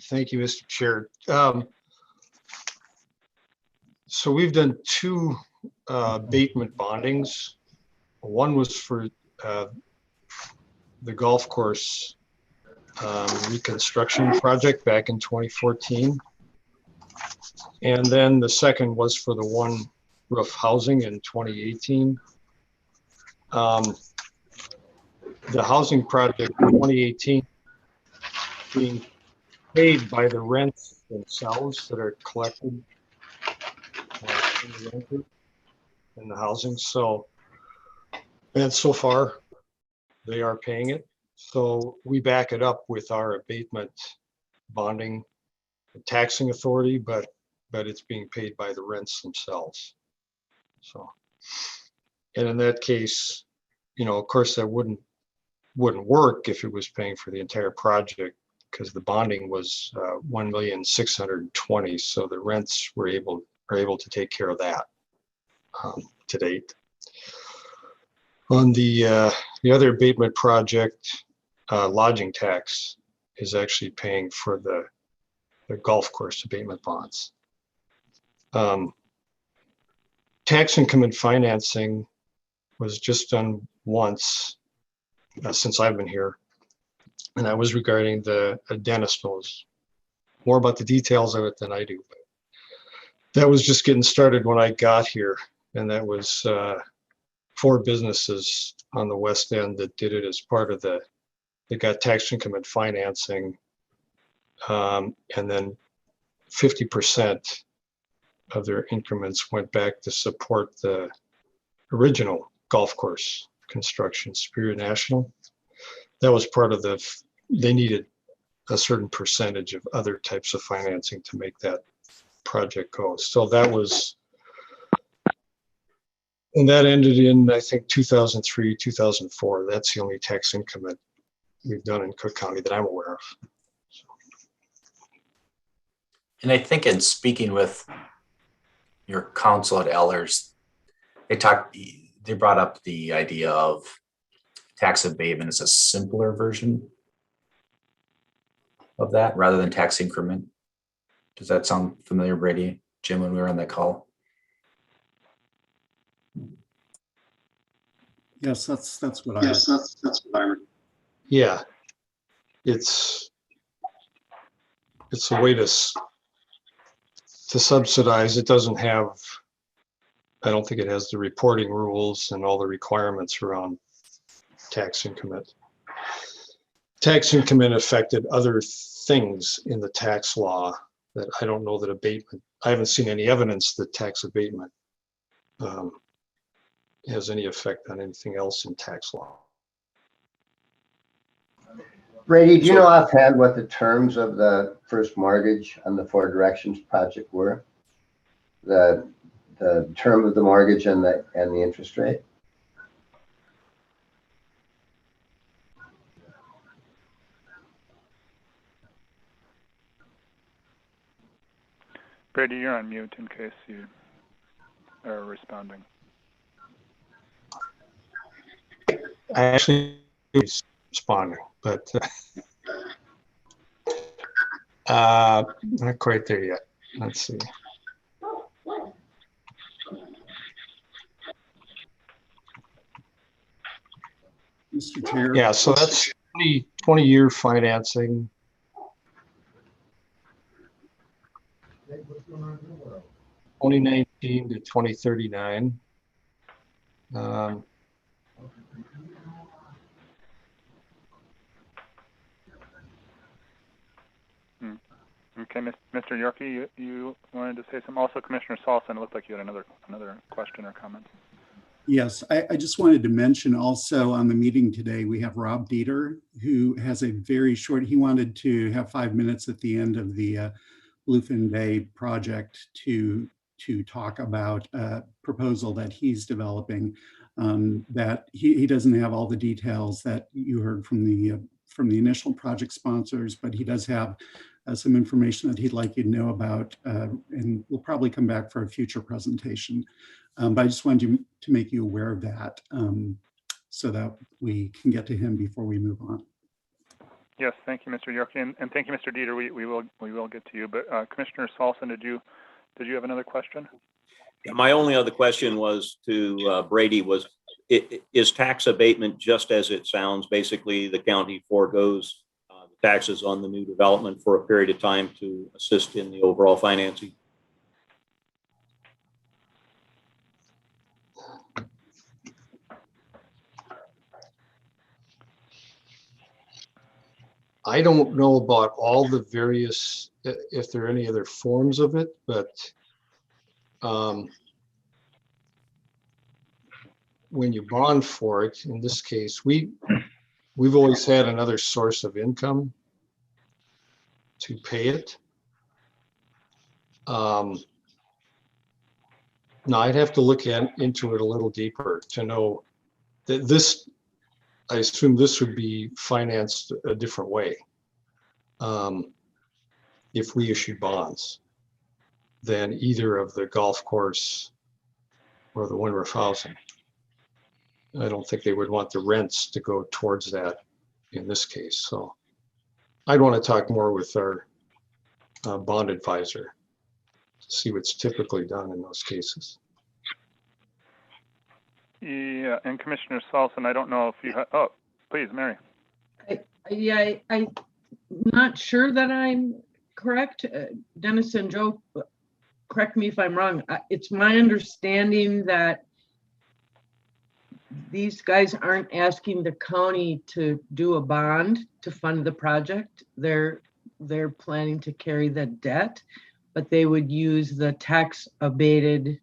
Thank you, Mr. Chair. So we've done two abatement bondings. One was for the golf course reconstruction project back in 2014. And then the second was for the one roof housing in 2018. The housing project in 2018 being paid by the rents themselves that are collected in the housing. So, and so far they are paying it. So we back it up with our abatement bonding taxing authority, but it's being paid by the rents themselves. So, and in that case, you know, of course that wouldn't work if it was paying for the entire project, because the bonding was $1,620,000. So the rents are able to take care of that to date. On the other abatement project, lodging tax is actually paying for the golf course abatement bonds. Tax increment financing was just done once since I've been here, and that was regarding the Dennis knows more about the details of it than I do. But that was just getting started when I got here, and that was 4 businesses on the west end that did it as part of they got tax increment financing, and then 50% of their increments went back to support the original golf course construction, Superior National. That was part of they needed a certain percentage of other types of financing to make that project go. So that was, and that ended in, I think, 2003, 2004. That's the only tax increment we've done in Cook County that I'm aware of. And I think in speaking with your council at Ellers, They brought up the idea of tax abatement as a simpler version of that rather than tax increment. Does that sound familiar, Brady, Jim, when we were on that call? Yes, that's what I. Yes, that's what I. Yeah, it's a way to subsidize. It doesn't have. I don't think it has the reporting rules and all the requirements around tax increment. Tax increment affected other things in the tax law that I don't know that abatement. I haven't seen any evidence that tax abatement has any effect on anything else in tax law. Brady, do you know offhand what the terms of the first mortgage on the Four Directions project were? The term of the mortgage and the interest rate? Brady, you're on mute in case you are responding. I actually was responding, but not quite there yet. Let's see. Mr. Chair. Yeah, so that's 20-year financing. $2019 to 2039. Okay, Mr. Yorkie, you wanted to say something. Also, Commissioner Salson, it looked like you had another question or comment. Yes, I just wanted to mention also on the meeting today, we have Rob Dieter, who has a very short, he wanted to have 5 minutes at the end of the Bluefin Bay project to talk about a proposal that he's developing, that he doesn't have all the details that you heard from the initial project sponsors, but he does have some information that he'd like you to know about, and we'll probably come back for a future presentation. But I just wanted to make you aware of that so that we can get to him before we move on. Yes, thank you, Mr. Yorkie, and thank you, Mr. Dieter. We will get to you. But Commissioner Salson, did you have another question? Yeah, my only other question was to Brady is tax abatement just as it sounds? Basically, the county foregoes the taxes on the new development for a period of time to assist in the overall financing. I don't know about all the various, if there are any other forms of it, but when you bond for it, in this case, we've always had another source of income to pay it. Now I'd have to look into it a little deeper to know that this, I assume this would be financed a different way if we issued bonds than either of the golf course or the Windruff housing. I don't think they would want the rents to go towards that in this case. So I'd want to talk more with our bond advisor to see what's typically done in those cases. Yeah, and Commissioner Salson, I don't know if you have, oh, please, Mary. I'm not sure that I'm correct. Dennis and Joe, correct me if I'm wrong. It's my understanding that these guys aren't asking the county to do a bond to fund the project. They're planning to carry the debt, but they would use the tax abated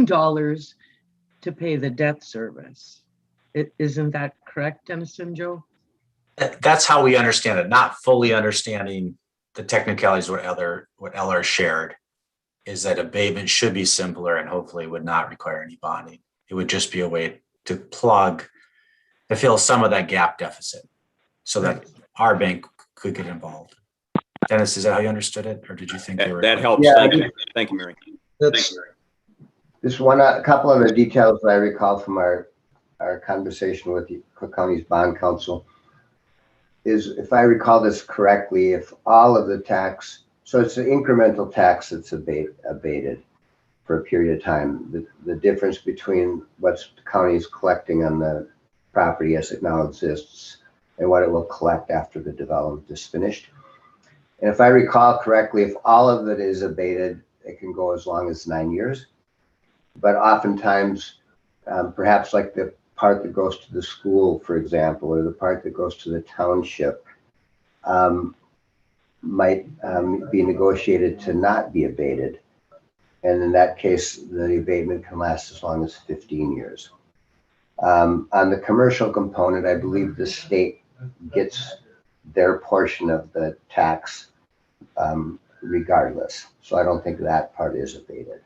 dollars to pay the debt service. Isn't that correct, Dennis and Joe? That's how we understand it, not fully understanding the technicalities what Eller shared, is that abatement should be simpler and hopefully would not require any bonding. It would just be a way to fill some of that gap deficit so that our bank could get involved. Dennis, is that how you understood it? Or did you think they were? That helps. Yeah, Thank you. Thank you, Mary. Just a couple of the details that I recall from our conversation with the Cook County's bond council is, if I recall this correctly, if all of the tax, so it's an incremental tax that's abated for a period of time. The difference between what the county is collecting on the property as it now exists and what it will collect after the development is finished. And if I recall correctly, if all of it is abated, it can go as long as 9 years. But oftentimes, perhaps like the part that goes to the school, for example, or the part that goes to the township, might be negotiated to not be abated. And in that case, the abatement can last as long as 15 years. On the commercial component, I believe the state gets their portion of the tax regardless. So I don't think that part is abated.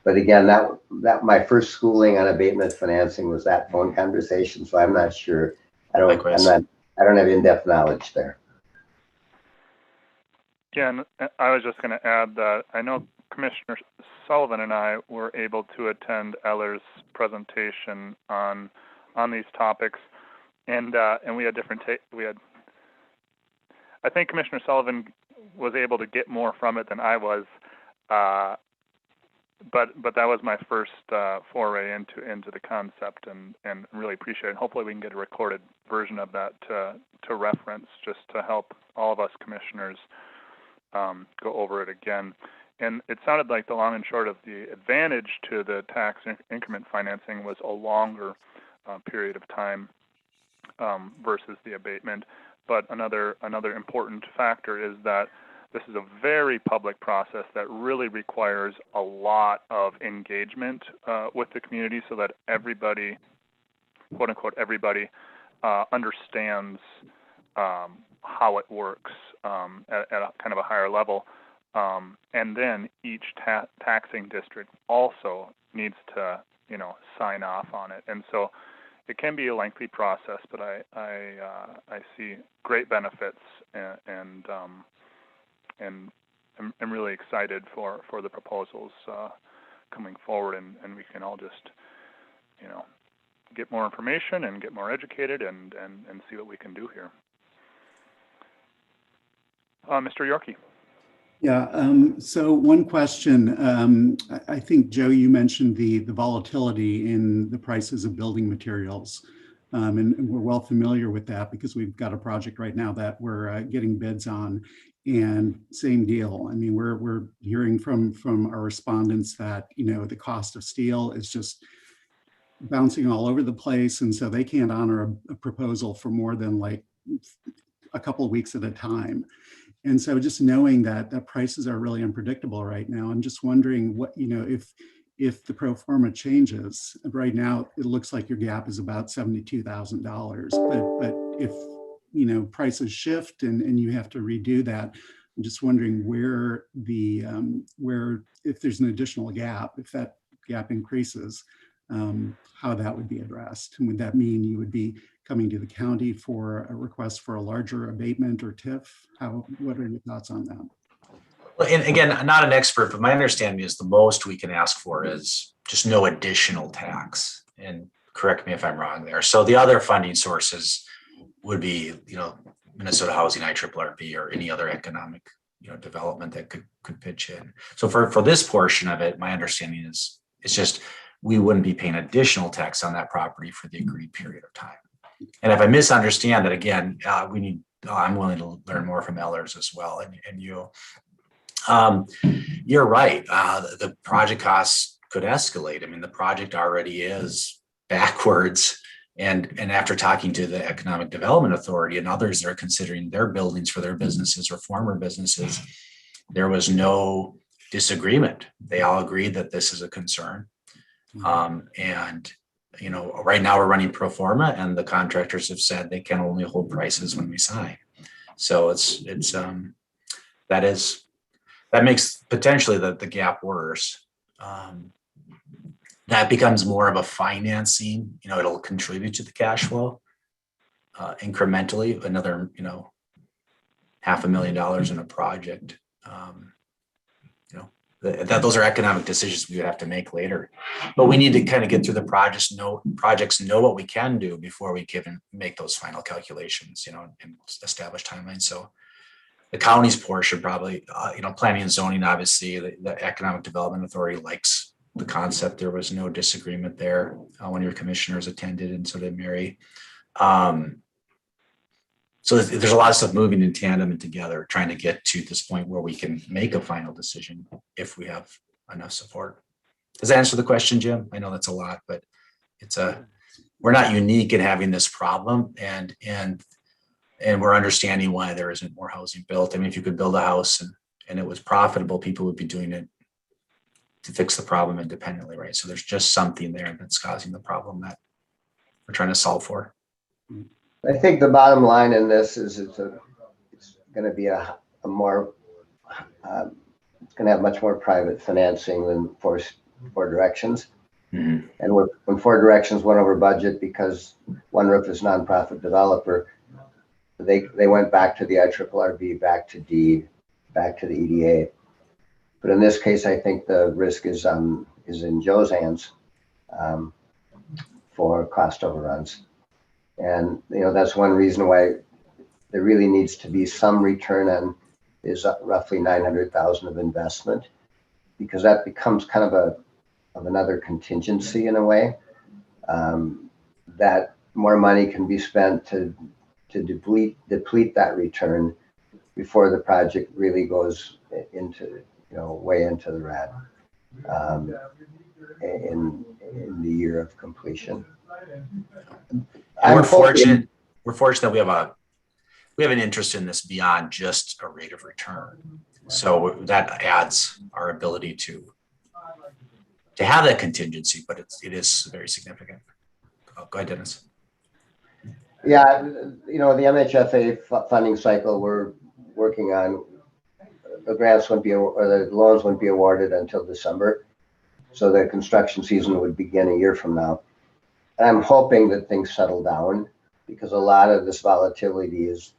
But again, that my first schooling on abatement financing was that phone conversation. So I'm not sure. I don't have in-depth knowledge there. Yeah, and I was just going to add that I know Commissioner Sullivan and I were able to attend Eller's presentation on these topics, and we had different I think Commissioner Sullivan was able to get more from it than I was, but that was my first foray into the concept, and really appreciate it. Hopefully we can get a recorded version of that to reference, just to help all of us commissioners go over it again. And it sounded like the long and short of the advantage to the tax increment financing was a longer period of time versus the abatement. But another important factor is that this is a very public process that really requires a lot of engagement with the community, so that everybody, quote unquote, everybody, understands how it works at a kind of a higher level. And then each taxing district also needs to, sign off on it. And so it can be a lengthy process, but I see great benefits, and I'm really excited for the proposals coming forward, and we can all just, get more information and get more educated and see what we can do here. Mr. Yorkie. Yeah, so one question. I think, Joe, you mentioned the volatility in the prices of building materials. And we're well familiar with that because we've got a project right now that we're getting bids on, and same deal. I mean, we're hearing from our respondents that, the cost of steel is just bouncing all over the place. And so they can't honor a proposal for more than like a couple of weeks at a time. And so just knowing that prices are really unpredictable right now, I'm just wondering what, if the pro forma changes. Right now, it looks like your gap is about $72,000. But if, prices shift and you have to redo that, I'm just wondering where if there's an additional gap, if that gap increases, how that would be addressed. And would that mean you would be coming to the county for a request for a larger abatement or TIF? What are your thoughts on that? Well, and again, I'm not an expert, but my understanding is the most we can ask for is just no additional tax. And correct me if I'm wrong there. So the other funding sources would be, Minnesota Housing IRRP or any other economic, development that could pitch in. So for this portion of it, my understanding is it's just we wouldn't be paying additional tax on that property for the agreed period of time. And if I misunderstand that, again, I'm willing to learn more from Ellers as well, and you. You're right. The project costs could escalate. I mean, the project already is backwards. And after talking to the Economic Development Authority and others that are considering their buildings for their businesses or former businesses, there was no disagreement. They all agreed that this is a concern. And right now we're running pro forma, and the contractors have said they can only hold prices when we sign. So that makes potentially the gap worse. That becomes more of a financing, it'll contribute to the cash flow incrementally, another, $500,000 in a project, that those are economic decisions we would have to make later. But we need to kind of get through the projects, know what we can do before we can make those final calculations, and establish timelines. So the county's portion probably, planning and zoning, obviously, the Economic Development Authority likes the concept. There was no disagreement there. One of your commissioners attended, and so did Mary. So there's a lot of stuff moving in tandem and together, trying to get to this point where we can make a final decision if we have enough support. Does that answer the question, Jim? I know that's a lot, but we're not unique in having this problem, and we're understanding why there isn't more housing built. I mean, if you could build a house and it was profitable, people would be doing it to fix the problem independently, right? So there's just something there that's causing the problem that we're trying to solve for. I think the bottom line in this is it's going to be a more it's going to have much more private financing than Four Directions. Mm-hmm. And when Four Directions went over budget because One Roof is nonprofit developer, they went back to the IRRB, back to deed, back to the EDA. But in this case, I think the risk is in Joe's hands for cost overruns. And that's one reason why there really needs to be some return on is roughly 900,000 of investment, because that becomes kind of another contingency in a way, that more money can be spent to deplete that return before the project really goes into way into the red in the year of completion. We're fortunate that we have an interest in this beyond just a rate of return. So that adds our ability to have that contingency, but it is very significant. Go ahead, Dennis. Yeah, the MHFA funding cycle we're working on, the grants wouldn't be, or the loans wouldn't be awarded until December. So the construction season would begin a year from now. And I'm hoping that things settle down, because a lot of this volatility is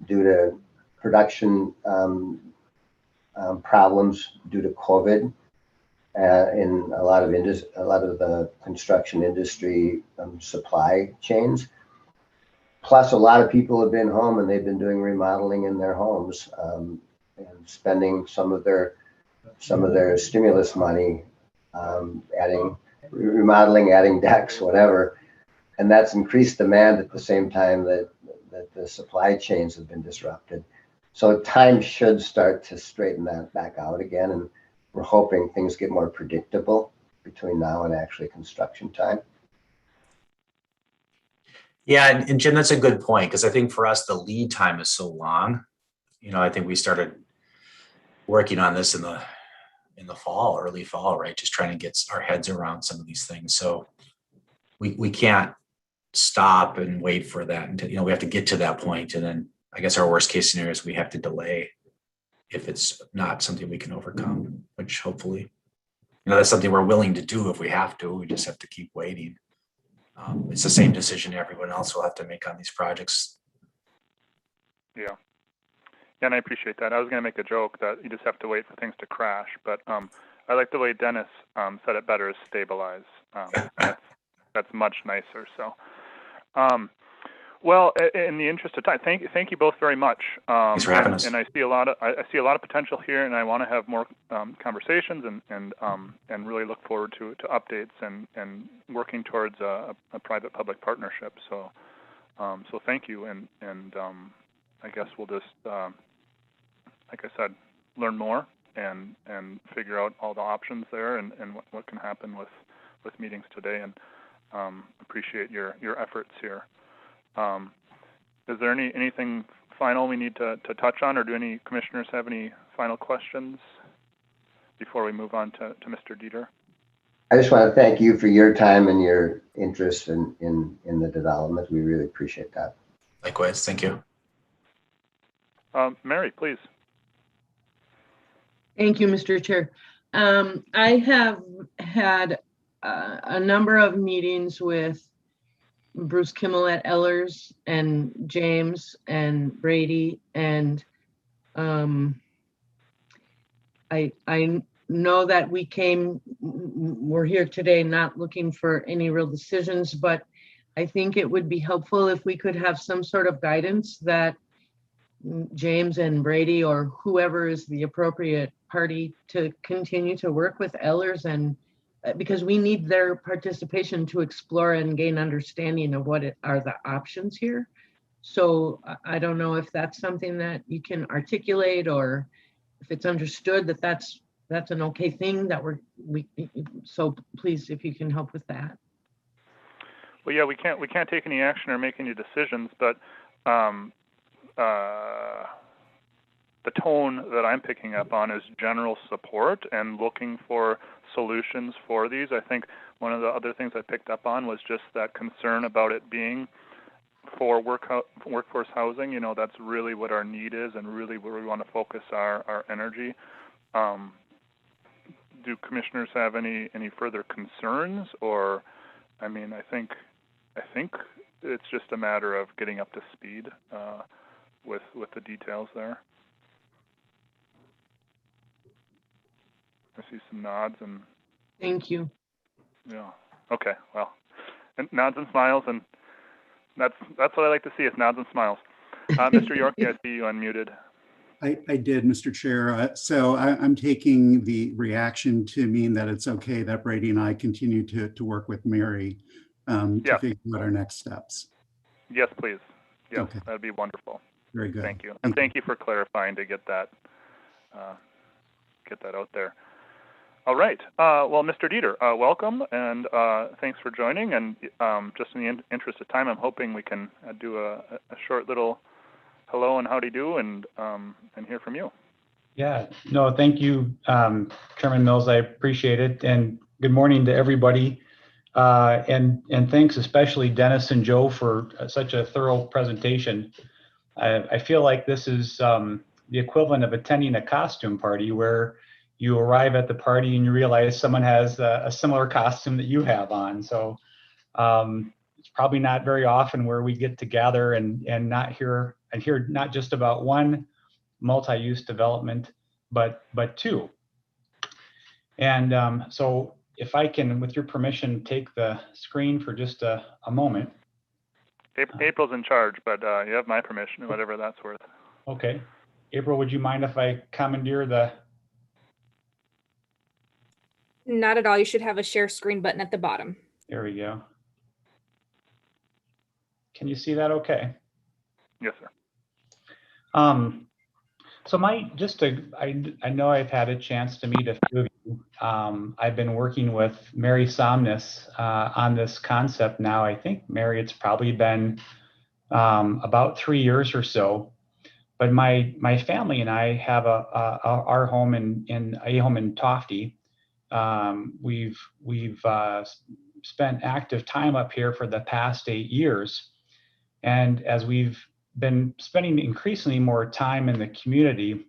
due to production problems due to COVID in a lot of the construction industry supply chains. Plus, a lot of people have been home and they've been doing remodeling in their homes and spending some of their stimulus money remodeling, adding decks, whatever. And that's increased demand at the same time that the supply chains have been disrupted. So time should start to straighten that back out again. And we're hoping things get more predictable between now and actually construction time. Yeah, and Jim, that's a good point, because I think for us, the lead time is so long. I think we started working on this in the fall, early fall, right? Just trying to get our heads around some of these things. So we can't stop and wait for that until, we have to get to that point. And then I guess our worst case scenario is we have to delay if it's not something we can overcome, which hopefully, that's something we're willing to do if we have to. We just have to keep waiting. It's the same decision everyone else will have to make on these projects. Yeah, and I appreciate that. I was going to make a joke that you just have to wait for things to crash, but I like the way Dennis said it better, is stabilize. That's much nicer. So, well, in the interest of time, thank you both very much. Thanks for having us. And I see a lot of potential here, and I want to have more conversations and really look forward to updates and working towards a private-public partnership. So, so thank you, and I guess we'll just, like I said, learn more and figure out all the options there and what can happen with meetings today, and appreciate your efforts here. Is there anything final we need to touch on, or do any commissioners have any final questions before we move on to Mr. Dieter? I just want to thank you for your time and your interest in the development. We really appreciate that. Likewise, thank you. Mary, please. Thank you, Mr. Chair. I have had a number of meetings with Bruce Kimmel at Ellers and James and Brady, and I know that we're here today not looking for any real decisions, but I think it would be helpful if we could have some sort of guidance that James and Brady or whoever is the appropriate party to continue to work with Ehlers, and because we need their participation to explore and gain understanding of what are the options here. So I don't know if that's something that you can articulate, or if it's understood that that's an okay thing that so please, if you can help with that. Well, yeah, we can't take any action or make any decisions, but the tone that I'm picking up on is general support and looking for solutions for these. I think one of the other things I picked up on was just that concern about it being for workforce housing. You know, that's really what our need is and really where we want to focus our energy. Do commissioners have any further concerns? Or, I mean, I think it's just a matter of getting up to speed with the details there. I see some nods and. Thank you. Yeah. Okay. Well, and nods and smiles, and that's what I like to see is nods and smiles. Mr. Yorkie, I see you unmuted. I did, Mr. Chair. So I'm taking the reaction to mean that it's okay that Brady and I continue to work with Mary to figure out our next steps. Yes, please. Yes, okay. That'd be wonderful. Very good. Thank you, and thank you for clarifying to get that out there. All right. Well, Mr. Dieter, welcome, and thanks for joining. And just in the interest of time, I'm hoping we can do a short little hello and howdy do, and hear from you. Yeah. No, thank you, Chairman Mills. I appreciate it, and good morning to everybody. And thanks especially Dennis and Joe for such a thorough presentation. I feel like this is the equivalent of attending a costume party where you arrive at the party and you realize someone has a similar costume that you have on. So it's probably not very often where we get to gather and hear not just about one multi-use development, but two. And so if I can, with your permission, take the screen for just a moment. April's in charge, but you have my permission, whatever that's worth. Okay. April, would you mind if I commandeer the... Not at all. You should have a share screen button at the bottom. There we go. Can you see that okay? Yes, sir. So I know I've had a chance to meet a few of you. I've been working with Mary Somnus on this concept now. I think, Mary, it's probably been about 3 years or so. But my family and I have our home in a home in Tofte. We've spent active time up here for the past 8 years. And as we've been spending increasingly more time in the community,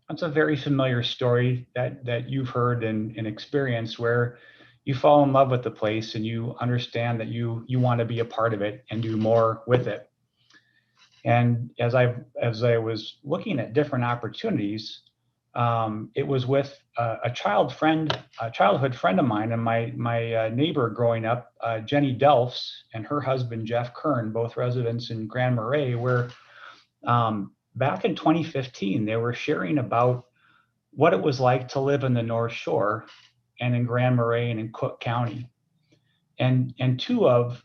it's a very familiar story that you've heard and experienced, where you fall in love with the place and you understand that you want to be a part of it and do more with it. And as I was looking at different opportunities, it was with a childhood friend of mine and my neighbor growing up, Jenny Delfs, and her husband, Jeff Kern, both residents in Grand Marais, where back in 2015, they were sharing about what it was like to live in the North Shore and in Grand Marais and in Cook County. And two of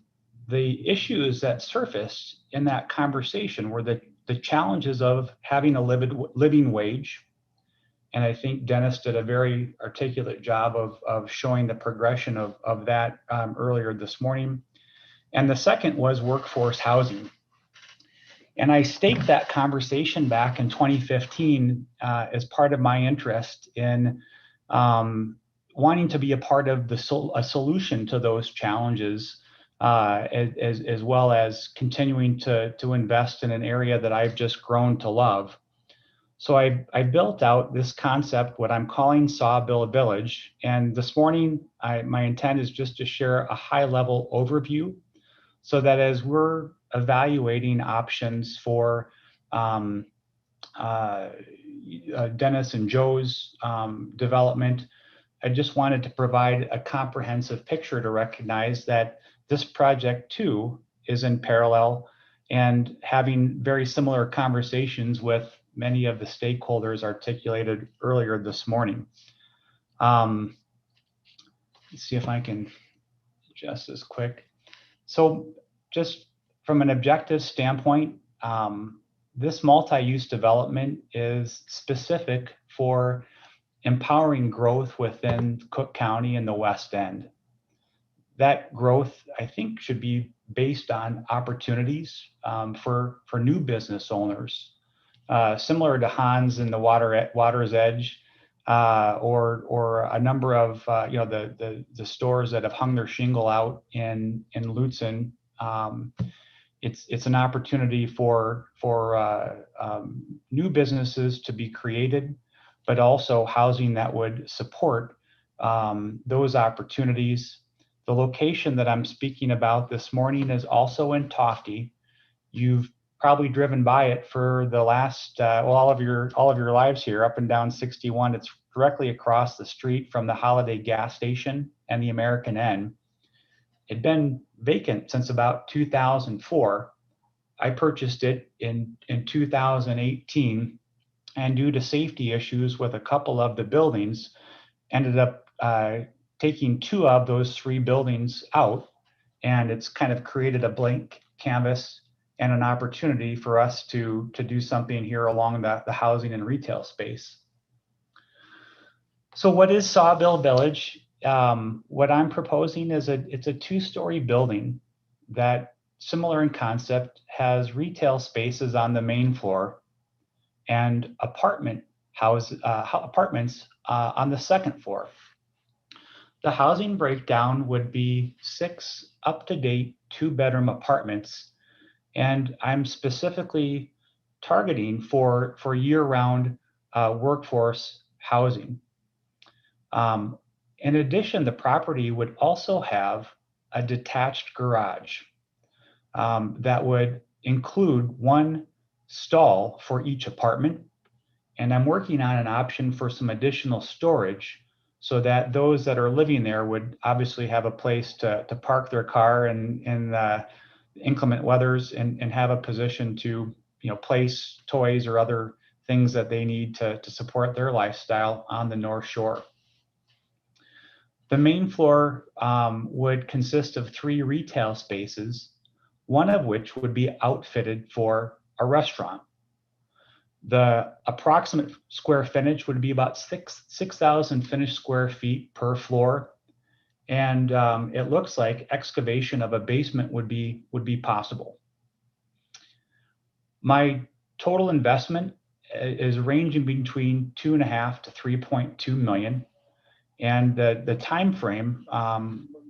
the issues that surfaced in that conversation were the challenges of having a living wage. And I think Dennis did a very articulate job of showing the progression of that earlier this morning. And the second was workforce housing. And I staked that conversation back in 2015 as part of my interest in wanting to be a part of a solution to those challenges, as well as continuing to invest in an area that I've just grown to love. So I built out this concept, what I'm calling Sawbill Village. And this morning, my intent is just to share a high-level overview so that as we're evaluating options for Dennis and Joe's development, I just wanted to provide a comprehensive picture to recognize that this project too is in parallel and having very similar conversations with many of the stakeholders articulated earlier this morning. Let's see if I can adjust this quick. So just from an objective standpoint, this multi-use development is specific for empowering growth within Cook County and the West End. That growth, I think, should be based on opportunities for new business owners, similar to Hans in the Water's Edge, or a number of the stores that have hung their shingle out in Lutsen. It's an opportunity for new businesses to be created, but also housing that would support those opportunities. The location that I'm speaking about this morning is also in Tofte. You've probably driven by it for the last all of your lives here, up and down 61. It's directly across the street from the Holiday gas station and the American Inn. It'd been vacant since about 2004. I purchased it in 2018, and due to safety issues with a couple of the buildings, ended up taking 2 of those 3 buildings out, and it's kind of created a blank canvas and an opportunity for us to do something here along the housing and retail space. So what is Sawmill Village? What I'm proposing is it's a 2-story building that, similar in concept, has retail spaces on the main floor and apartments on the second floor. The housing breakdown would be 6 up-to-date 2-bedroom apartments, and I'm specifically targeting for year-round workforce housing. In addition, the property would also have a detached garage that would include 1 stall for each apartment. And I'm working on an option for some additional storage so that those that are living there would obviously have a place to park their car in inclement weathers and have a position to place toys or other things that they need to support their lifestyle on the North Shore. The main floor would consist of 3 retail spaces, one of which would be outfitted for a restaurant. The approximate square footage would be about 6,000 finished square feet per floor. And it looks like excavation of a basement would be possible. My total investment is ranging between 2.5 to 3.2 million. And the time frame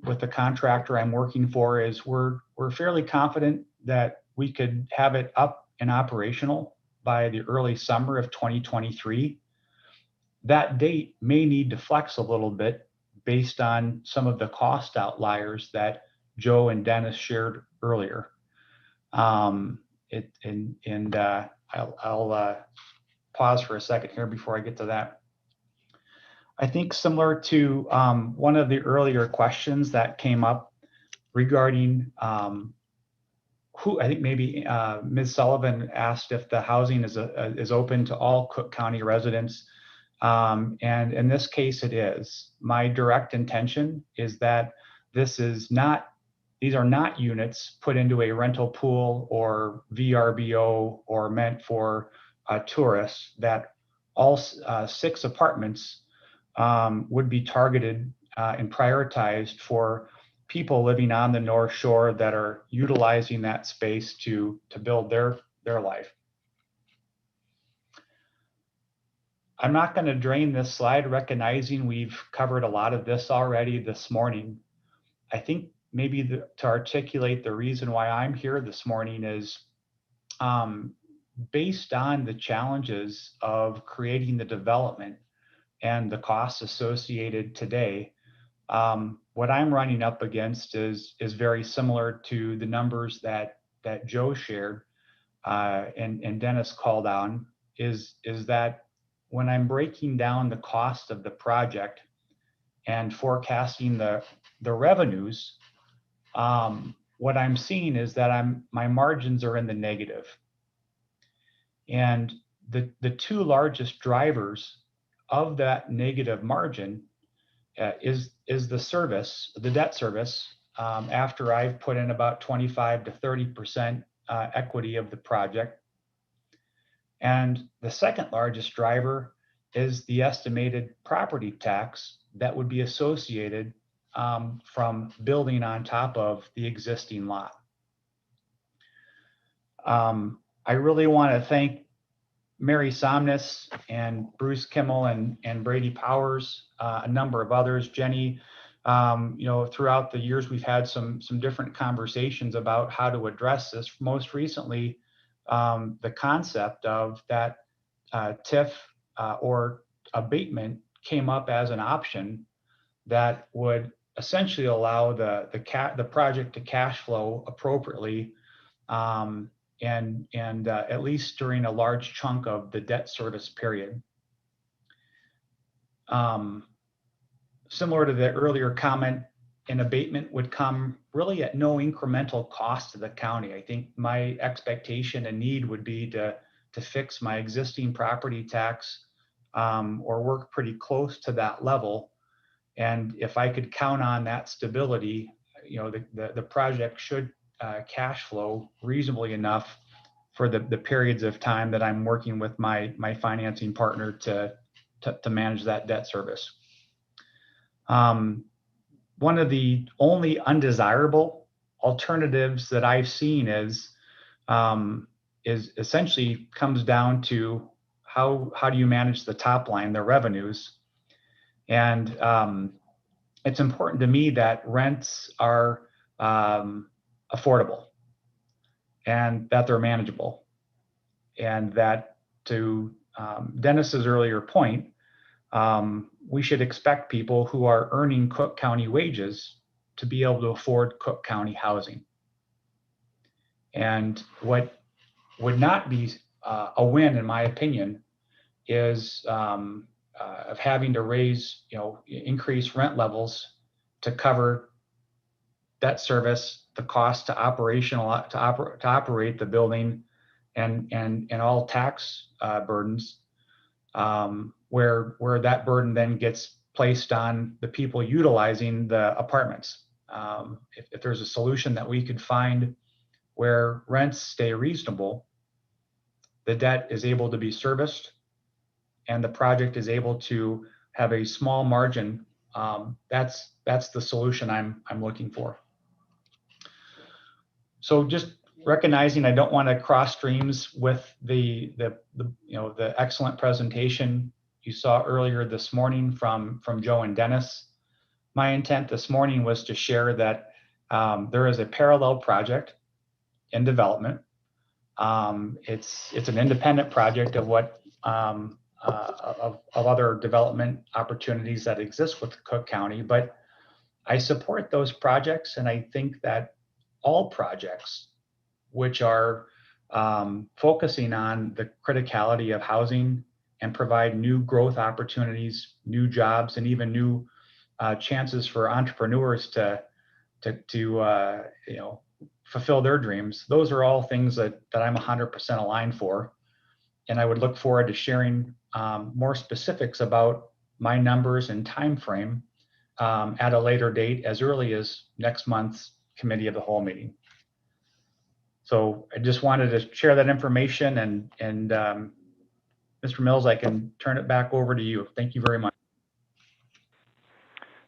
with the contractor I'm working for is we're fairly confident that we could have it up and operational by the early summer of 2023. That date may need to flex a little bit based on some of the cost outliers that Joe and Dennis shared earlier. I'll pause for a second here before I get to that. I think similar to one of the earlier questions that came up regarding who, I think maybe Ms. Sullivan asked if the housing is open to all Cook County residents. And in this case, it is. My direct intention is that these are not units put into a rental pool or VRBO or meant for tourists, that all 6 apartments would be targeted and prioritized for people living on the North Shore that are utilizing that space to build their life. I'm not going to drain this slide, recognizing we've covered a lot of this already this morning. I think maybe to articulate the reason why I'm here this morning is based on the challenges of creating the development and the costs associated today. What I'm running up against is very similar to the numbers that Joe shared and Dennis called on, is that when I'm breaking down the cost of the project and forecasting the revenues, what I'm seeing is that my margins are in the negative. And the two largest drivers of that negative margin is the service, the debt service, after I've put in about 25 to 30% equity of the project. And the second largest driver is the estimated property tax that would be associated from building on top of the existing lot. I really want to thank Mary Somnus and Bruce Kimmel and Brady Powers, a number of others, Jenny. Throughout the years, we've had some different conversations about how to address this. Most recently, the concept of that TIF or abatement came up as an option that would essentially allow the project to cash flow appropriately, and at least during a large chunk of the debt service period. Similar to the earlier comment, an abatement would come really at no incremental cost to the county. I think my expectation and need would be to fix my existing property tax or work pretty close to that level. And if I could count on that stability, the project should cash flow reasonably enough for the periods of time that I'm working with my financing partner to manage that debt service. One of the only undesirable alternatives that I've seen is essentially comes down to how do you manage the top line, the revenues. And it's important to me that rents are affordable and that they're manageable. And that, to Dennis's earlier point, we should expect people who are earning Cook County wages to be able to afford Cook County housing. And what would not be a win, in my opinion, is of having to raise, increase rent levels to cover debt service, the cost to operate the building, and all tax burdens, where that burden then gets placed on the people utilizing the apartments. If there's a solution that we could find where rents stay reasonable, the debt is able to be serviced, and the project is able to have a small margin, that's the solution I'm looking for. So just recognizing I don't want to cross streams with the excellent presentation you saw earlier this morning from Joe and Dennis. My intent this morning was to share that there is a parallel project in development. It's an independent project of what of other development opportunities that exist with Cook County, but I support those projects, and I think that all projects which are focusing on the criticality of housing and provide new growth opportunities, new jobs, and even new chances for entrepreneurs to fulfill their dreams. Those are all things that I'm 100% aligned for. And I would look forward to sharing more specifics about my numbers and time frame at a later date, as early as next month's Committee of the Whole meeting. So I just wanted to share that information, and Mr. Mills, I can turn it back over to you. Thank you very much.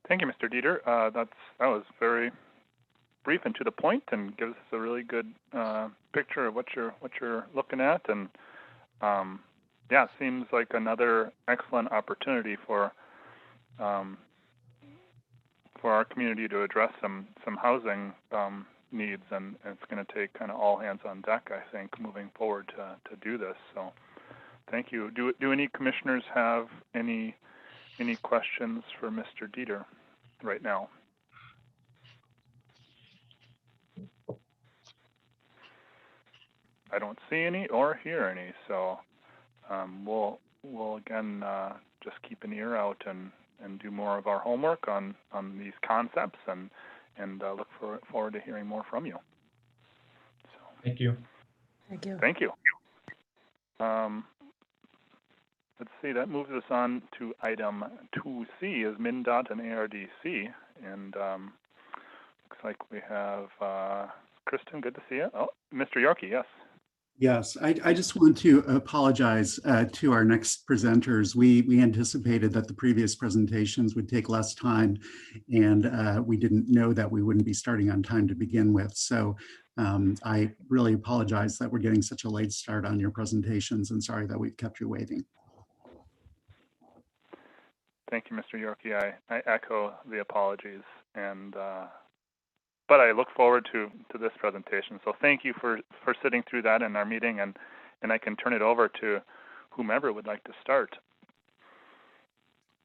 Thank you, Mr. Dieter. That was very brief and to the point, and gives us a really good picture of what you're looking at. And yeah, seems like another excellent opportunity for our community to address some housing needs, and it's going to take kind of all hands on deck, I think, moving forward to do this. So thank you. Do any commissioners have any questions for Mr. Dieter right now? I don't see any or hear any, so we'll we'll again just keep an ear out and do more of our homework on these concepts and look forward to hearing more from you. So, Thank you. Thank you. thank you. Let's see, that moves us on to item 2C is MnDOT and ARDC. And looks like we have Kristen, good to see you. Oh, Mr. Yorkie, yes. Yes, I just want to apologize to our next presenters. We anticipated that the previous presentations would take less time, and we didn't know that we wouldn't be starting on time to begin with. So I really apologize that we're getting such a late start on your presentations, and sorry that we've kept you waiting. Thank you, Mr. Yorkie. I echo the apologies, and but I look forward to this presentation. So thank you for sitting through that in our meeting, and I can turn it over to whomever would like to start.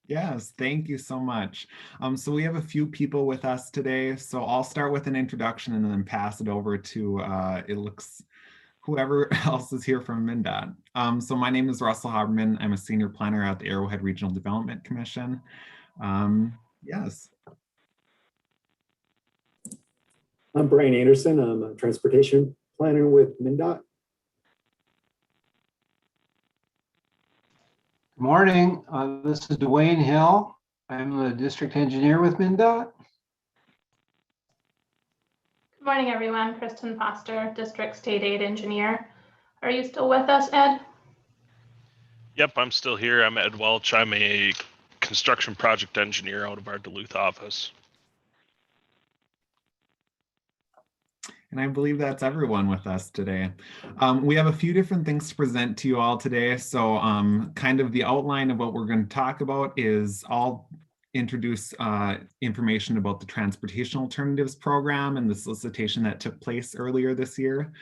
Yes, thank you so much. So we have a few people with us today. So I'll start with an introduction and then pass it over to whoever else is here from MnDOT. So my name is Russell Haberman. I'm a senior planner at the Arrowhead Regional Development Commission. Yes. I'm Brian Anderson. I'm a transportation planner with MnDOT. Good morning. This is Dwayne Hill. I'm the district engineer with MnDOT. Good morning, everyone. Kristen Foster, district state aid engineer. Are you still with us, Ed? Yep, I'm still here. I'm Ed Welch. I'm a construction project engineer out of our Duluth office. And I believe that's everyone with us today. We have a few different things to present to you all today. So kind of the outline of what we're going to talk about is I'll introduce information about the Transportation Alternatives Program and the solicitation that took place earlier this year.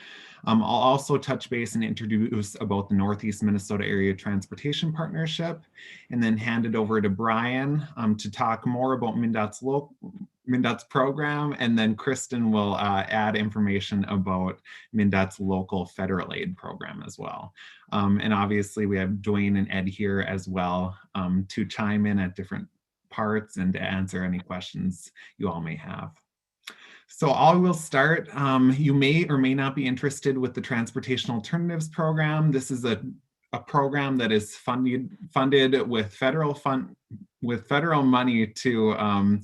I'll also touch base and introduce about the Northeast Minnesota Area Transportation Partnership, and then hand it over to Brian to talk more about MnDOT's program, and then Kristen will add information about MnDOT's local federal aid program as well. And obviously we have Dwayne and Ed here as well to chime in at different parts and to answer any questions you all may have. So I will start. You may or may not be interested with the Transportation Alternatives Program. This is a program that is funded with federal money to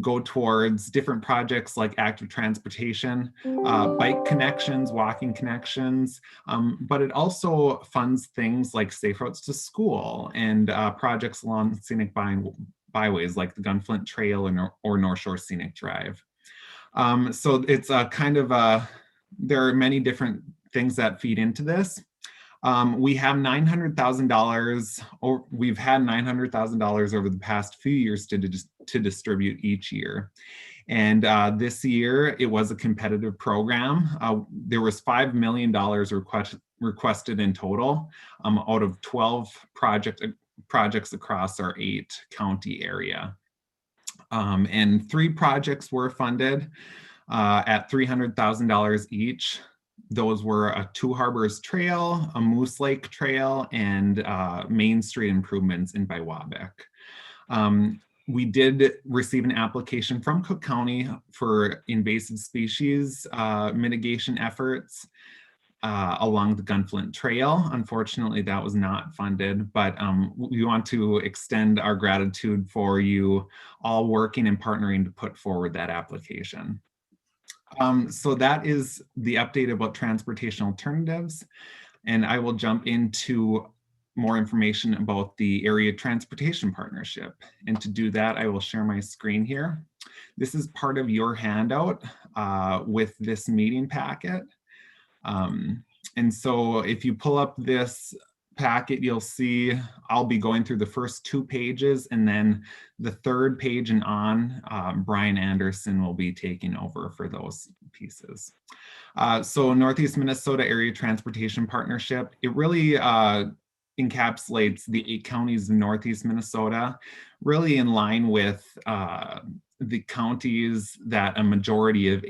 go towards different projects like active transportation, bike connections, walking connections, but it also funds things like safe routes to school and projects along scenic byways like the Gunflint Trail or North Shore Scenic Drive. So it's a kind of there are many different things that feed into this. We have $900,000, or we've had $900,000 over the past few years to distribute each year. And this year it was a competitive program. There was $5 million requested in total out of 12 projects across our 8-county area. And 3 projects were funded at $300,000 each. Those were a Two Harbors Trail, a Moose Lake Trail, and Main Street improvements in Biwabik. We did receive an application from Cook County for invasive species mitigation efforts along the Gunflint Trail. Unfortunately, that was not funded, but we want to extend our gratitude for you all working and partnering to put forward that application. So that is the update about transportation alternatives, and I will jump into more information about the Area Transportation Partnership. And to do that, I will share my screen here. This is part of your handout with this meeting packet. And so if you pull up this packet, you'll see I'll be going through the first 2 pages, and then the 3rd page and on, Brian Anderson will be taking over for those pieces. So Northeast Minnesota Area Transportation Partnership, it really encapsulates the 8 counties in Northeast Minnesota, really in line with the counties that a majority of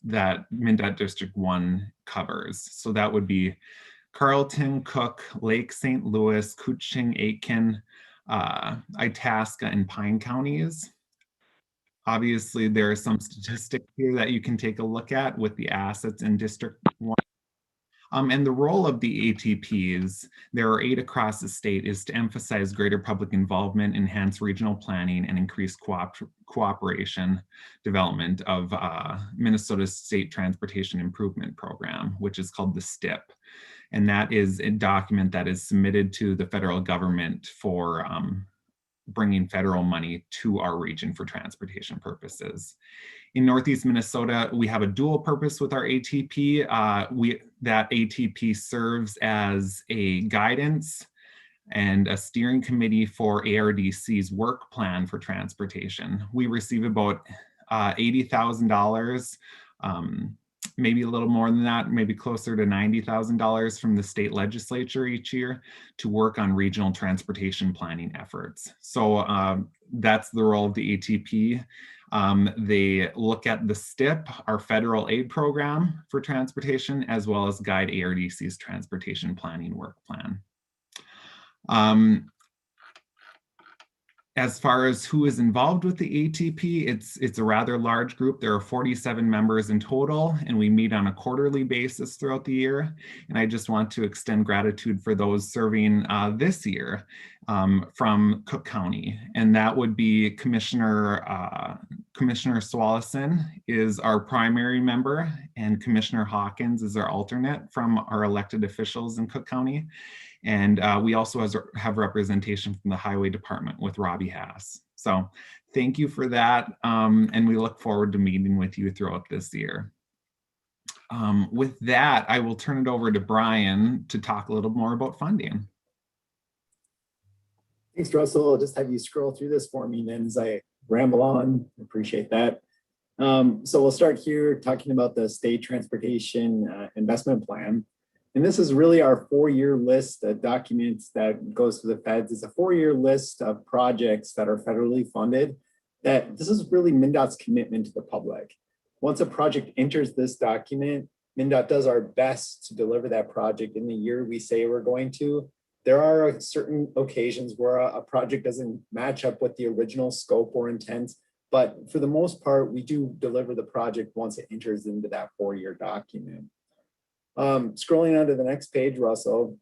that MnDOT District 1 covers. So that would be Carlton, Cook, Lake St. Louis, Kuching, Aitkin, Itasca, and Pine counties. Obviously, there are some statistics here that you can take a look at with the assets in District 1. And the role of the ATPs, there are 8 across the state, is to emphasize greater public involvement, enhance regional planning, and increase cooperation development of Minnesota's State Transportation Improvement Program, which is called the STIP. And that is a document that is submitted to the federal government for bringing federal money to our region for transportation purposes. In Northeast Minnesota, we have a dual purpose with our ATP. That ATP serves as a guidance and a steering committee for ARDC's work plan for transportation. We receive about $80,000, maybe a little more than that, maybe closer to $90,000 from the state legislature each year to work on regional transportation planning efforts. So that's the role of the ATP. They look at the STIP, our federal aid program for transportation, as well as guide ARDC's transportation planning work plan. As far as who is involved with the ATP, it's a rather large group. There are 47 members in total, and we meet on a quarterly basis throughout the year. And I just want to extend gratitude for those serving this year from Cook County. And that would be Commissioner Swallison is our primary member, and Commissioner Hawkins is our alternate from our elected officials in Cook County. And we also have representation from the Highway Department with Robbie Haas. So thank you for that. And we look forward to meeting with you throughout this year. With that, I will turn it over to Brian to talk a little more about funding. Thanks, Russell. I'll just have you scroll through this for me then as I ramble on. Appreciate that. So we'll start here talking about the State Transportation Investment Plan. And this is really our 4-year list of documents that goes to the feds. It's a 4-year list of projects that are federally funded. This is really MnDOT's commitment to the public. Once a project enters this document, MnDOT does our best to deliver that project in the year we say we're going to. There are certain occasions where a project doesn't match up with the original scope or intent, but for the most part, we do deliver the project once it enters into that 4-year document. Scrolling on to the next page, Russell,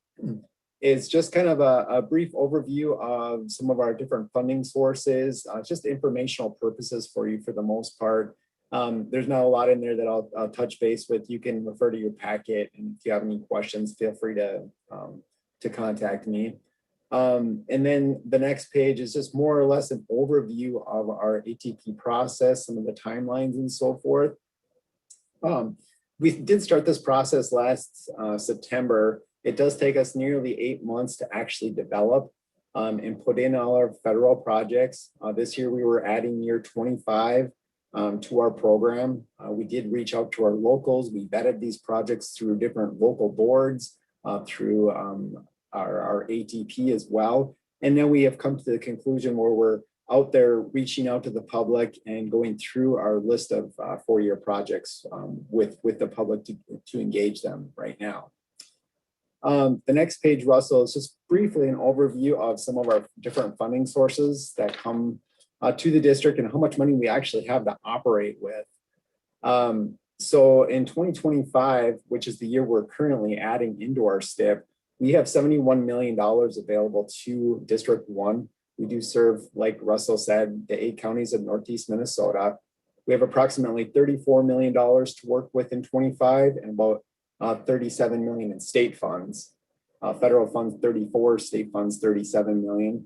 is just kind of a brief overview of some of our different funding sources, just informational purposes for you for the most part. There's not a lot in there that I'll touch base with. You can refer to your packet, and if you have any questions, feel free to contact me. And then the next page is just more or less an overview of our ATP process, some of the timelines and so forth. We did start this process last September. It does take us nearly 8 months to actually develop and put in all our federal projects. This year we were adding year 25 to our program. We did reach out to our locals. We vetted these projects through different local boards, through our ATP as well. And then we have come to the conclusion where we're out there reaching out to the public and going through our list of 4-year projects with the public to engage them right now. The next page, Russell, is just briefly an overview of some of our different funding sources that come to the district and how much money we actually have to operate with. So in 2025, which is the year we're currently adding into our STIP, we have $71 million available to District 1. We do serve, like Russell said, the 8 counties of Northeast Minnesota. We have approximately $34 million to work with in 25 and about $37 million in state funds. Federal funds, 34, state funds, $37 million.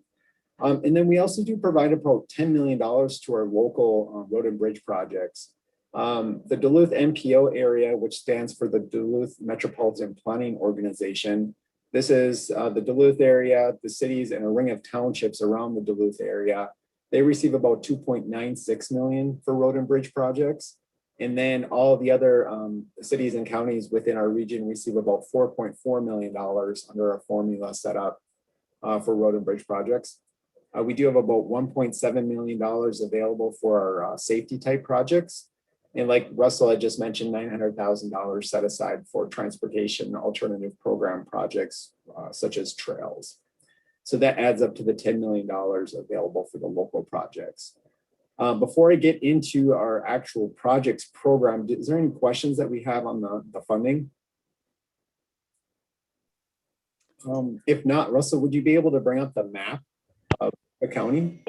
And then we also do provide about $10 million to our local road and bridge projects. The Duluth MPO area, which stands for the Duluth Metropolitan Planning Organization. This is the Duluth area, the cities and a ring of townships around the Duluth area. They receive about $2.96 million for road and bridge projects. And then all the other cities and counties within our region receive about $4.4 million under a formula set up for road and bridge projects. We do have about $1.7 million available for our safety type projects. And like Russell had just mentioned, $900,000 set aside for transportation alternative program projects such as trails. So that adds up to the $10 million available for the local projects. Before I get into our actual projects program, is there any questions that we have on the funding? If not, Russell, would you be able to bring up the map of the county?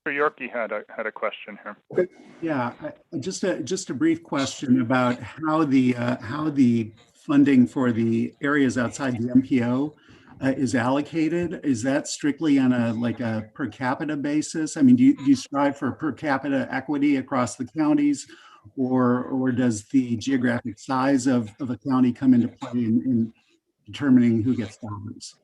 Yorkie had a question here. Okay. Yeah, just a brief question about how the funding for the areas outside the MPO is allocated. Is that strictly on a per capita basis? I mean, do you strive for per capita equity across the counties, or does the geographic size of a county come into play in determining who gets dollars?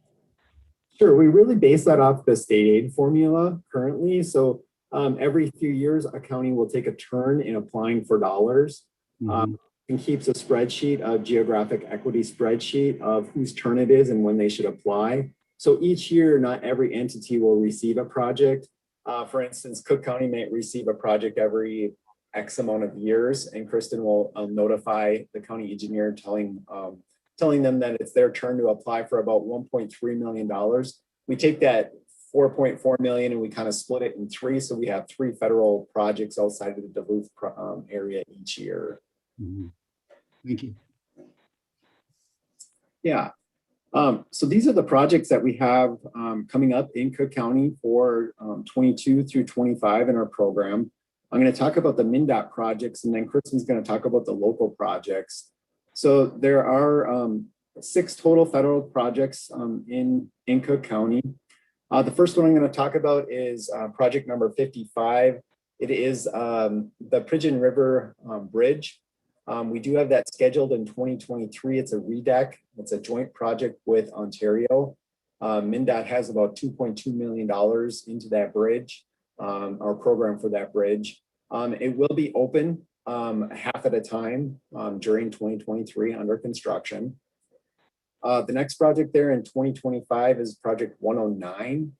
Sure, we really base that off the state aid formula currently. So every few years, a county will take a turn in applying for dollars. And keeps a spreadsheet, a geographic equity spreadsheet of whose turn it is and when they should apply. So each year, not every entity will receive a project. For instance, Cook County may receive a project every X amount of years, and Kristen will notify the county engineer telling them that it's their turn to apply for about $1.3 million. We take that 4.4 million and we kind of split it in three. So we have 3 federal projects outside of the Duluth area each year. Thank you. Yeah. So these are the projects that we have coming up in Cook County for 22 through 25 in our program. I'm going to talk about the MnDOT projects, and then Kristen's going to talk about the local projects. So there are 6 total federal projects in Cook County. The first one I'm going to talk about is project number 55. It is the Pigeon River Bridge. We do have that scheduled in 2023. It's a REDEC. It's a joint project with Ontario. MnDOT has about $2.2 million into that bridge, our program for that bridge. It will be open half at a time during 2023 under construction. The next project there in 2025 is project 109.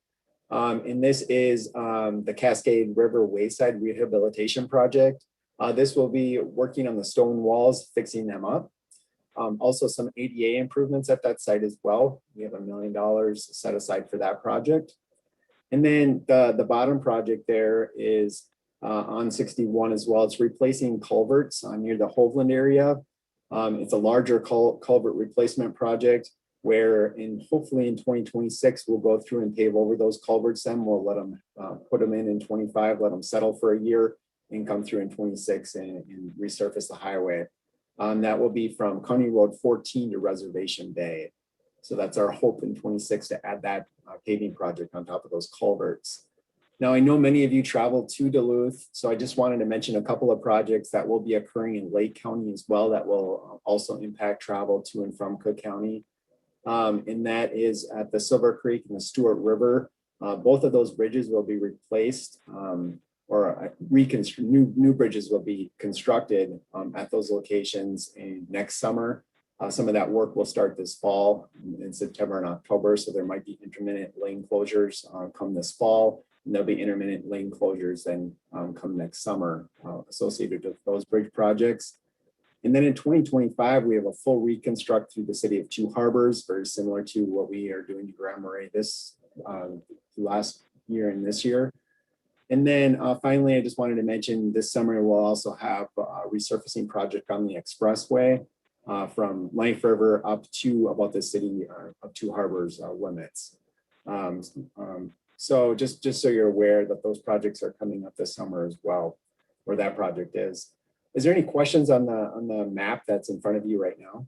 And this is the Cascade River Wayside Rehabilitation Project. This will be working on the stone walls, fixing them up. Also some ADA improvements at that site as well. We have $1 million set aside for that project. And then the bottom project there is on 61 as well. It's replacing culverts near the Hovland area. It's a larger culvert replacement project where hopefully in 2026, we'll go through and pave over those culverts. Then we'll let them put them in 25, let them settle for a year and come through in 26 and resurface the highway. That will be from County Road 14 to Reservation Bay. So that's our hope in 26 to add that paving project on top of those culverts. Now, I know many of you travel to Duluth, so I just wanted to mention a couple of projects that will be occurring in Lake County as well that will also impact travel to and from Cook County. And that is at the Silver Creek and the Stewart River. Both of those bridges will be replaced or new bridges will be constructed at those locations next summer. Some of that work will start this fall in September and October. So there might be intermittent lane closures come this fall. And there'll be intermittent lane closures then come next summer associated with those bridge projects. And then in 2025, we have a full reconstruct through the city of Two Harbors, very similar to what we are doing to Grand Marais this last year and this year. And then finally, I just wanted to mention this summer, we'll also have a resurfacing project on the expressway from Knife River up to about the city of Two Harbors limits. So just so you're aware that those projects are coming up this summer as well, where that project is. Is there any questions on the map that's in front of you right now?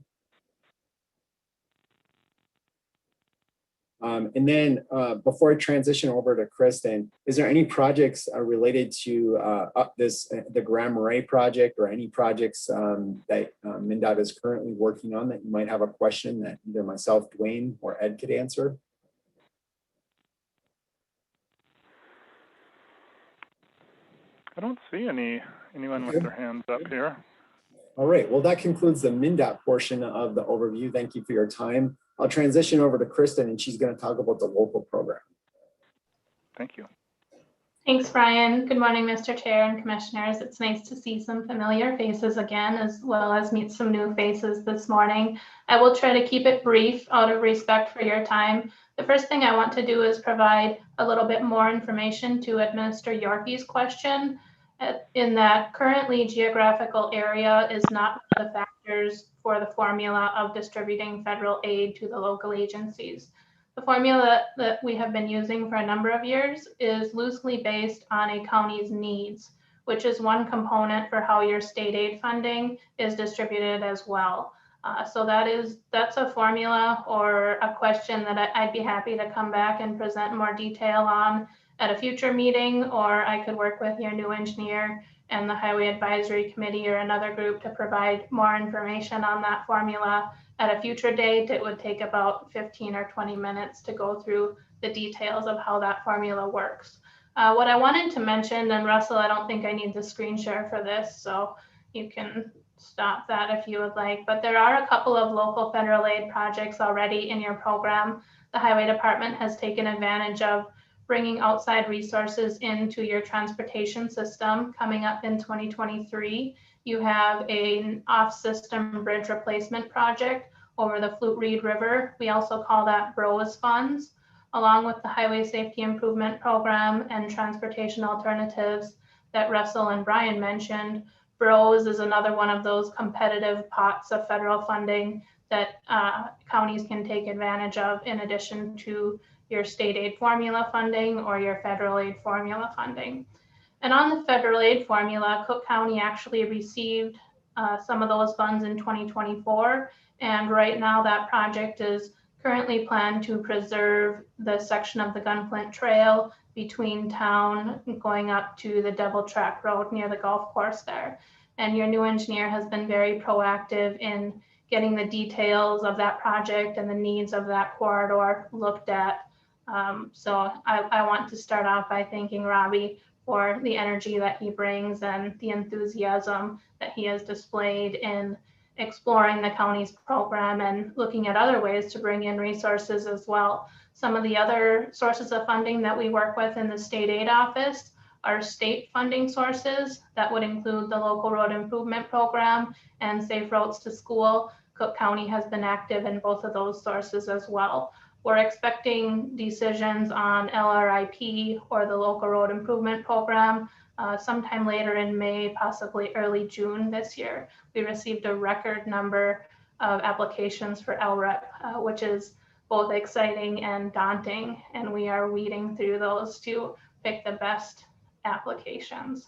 And then before I transition over to Kristen, is there any projects related to the Grand Marais project or any projects that MnDOT is currently working on that you might have a question that either myself, Dwayne, or Ed could answer? I don't see anyone with their hands up here. All right, well, that concludes the MnDOT portion of the overview. Thank you for your time. I'll transition over to Kristen and she's going to talk about the local program. Thank you. Thanks, Brian. Good morning, Mr. Chair and Commissioners. It's nice to see some familiar faces again, as well as meet some new faces this morning. I will try to keep it brief out of respect for your time. The first thing I want to do is provide a little bit more information to Administrator Yorkey's question, in that currently geographical area is not one of the factors for the formula of distributing federal aid to the local agencies. The formula that we have been using for a number of years is loosely based on a county's needs, which is one component for how your state aid funding is distributed as well. So that's a formula or a question that I'd be happy to come back and present more detail on at a future meeting, or I could work with your new engineer and the Highway Advisory Committee or another group to provide more information on that formula at a future date. It would take about 15 or 20 minutes to go through the details of how that formula works. What I wanted to mention, and Russell, I don't think I need the screen share for this, so you can stop that if you would like, but there are a couple of local federal aid projects already in your program. The Highway Department has taken advantage of bringing outside resources into your transportation system. Coming up in 2023, you have an off-system bridge replacement project over the Flute Reed River. We also call that BROS funds, along with the Highway Safety Improvement Program and transportation alternatives that Russell and Brian mentioned. BROS is another one of those competitive pots of federal funding that counties can take advantage of in addition to your state aid formula funding or your federal aid formula funding. And on the federal aid formula, Cook County actually received some of those funds in 2024. And right now that project is currently planned to preserve the section of the Gunflint Trail between town going up to the Devil Track Road near the golf course there. And your new engineer has been very proactive in getting the details of that project and the needs of that corridor looked at. So I want to start off by thanking Robbie for the energy that he brings and the enthusiasm that he has displayed in exploring the county's program and looking at other ways to bring in resources as well. Some of the other sources of funding that we work with in the state aid office are state funding sources that would include the local road improvement program and Safe Roads to School. Cook County has been active in both of those sources as well. We're expecting decisions on LRIP or the local road improvement program sometime later in May, possibly early June this year. We received a record number of applications for LRIP, which is both exciting and daunting. And we are weeding through those to pick the best applications.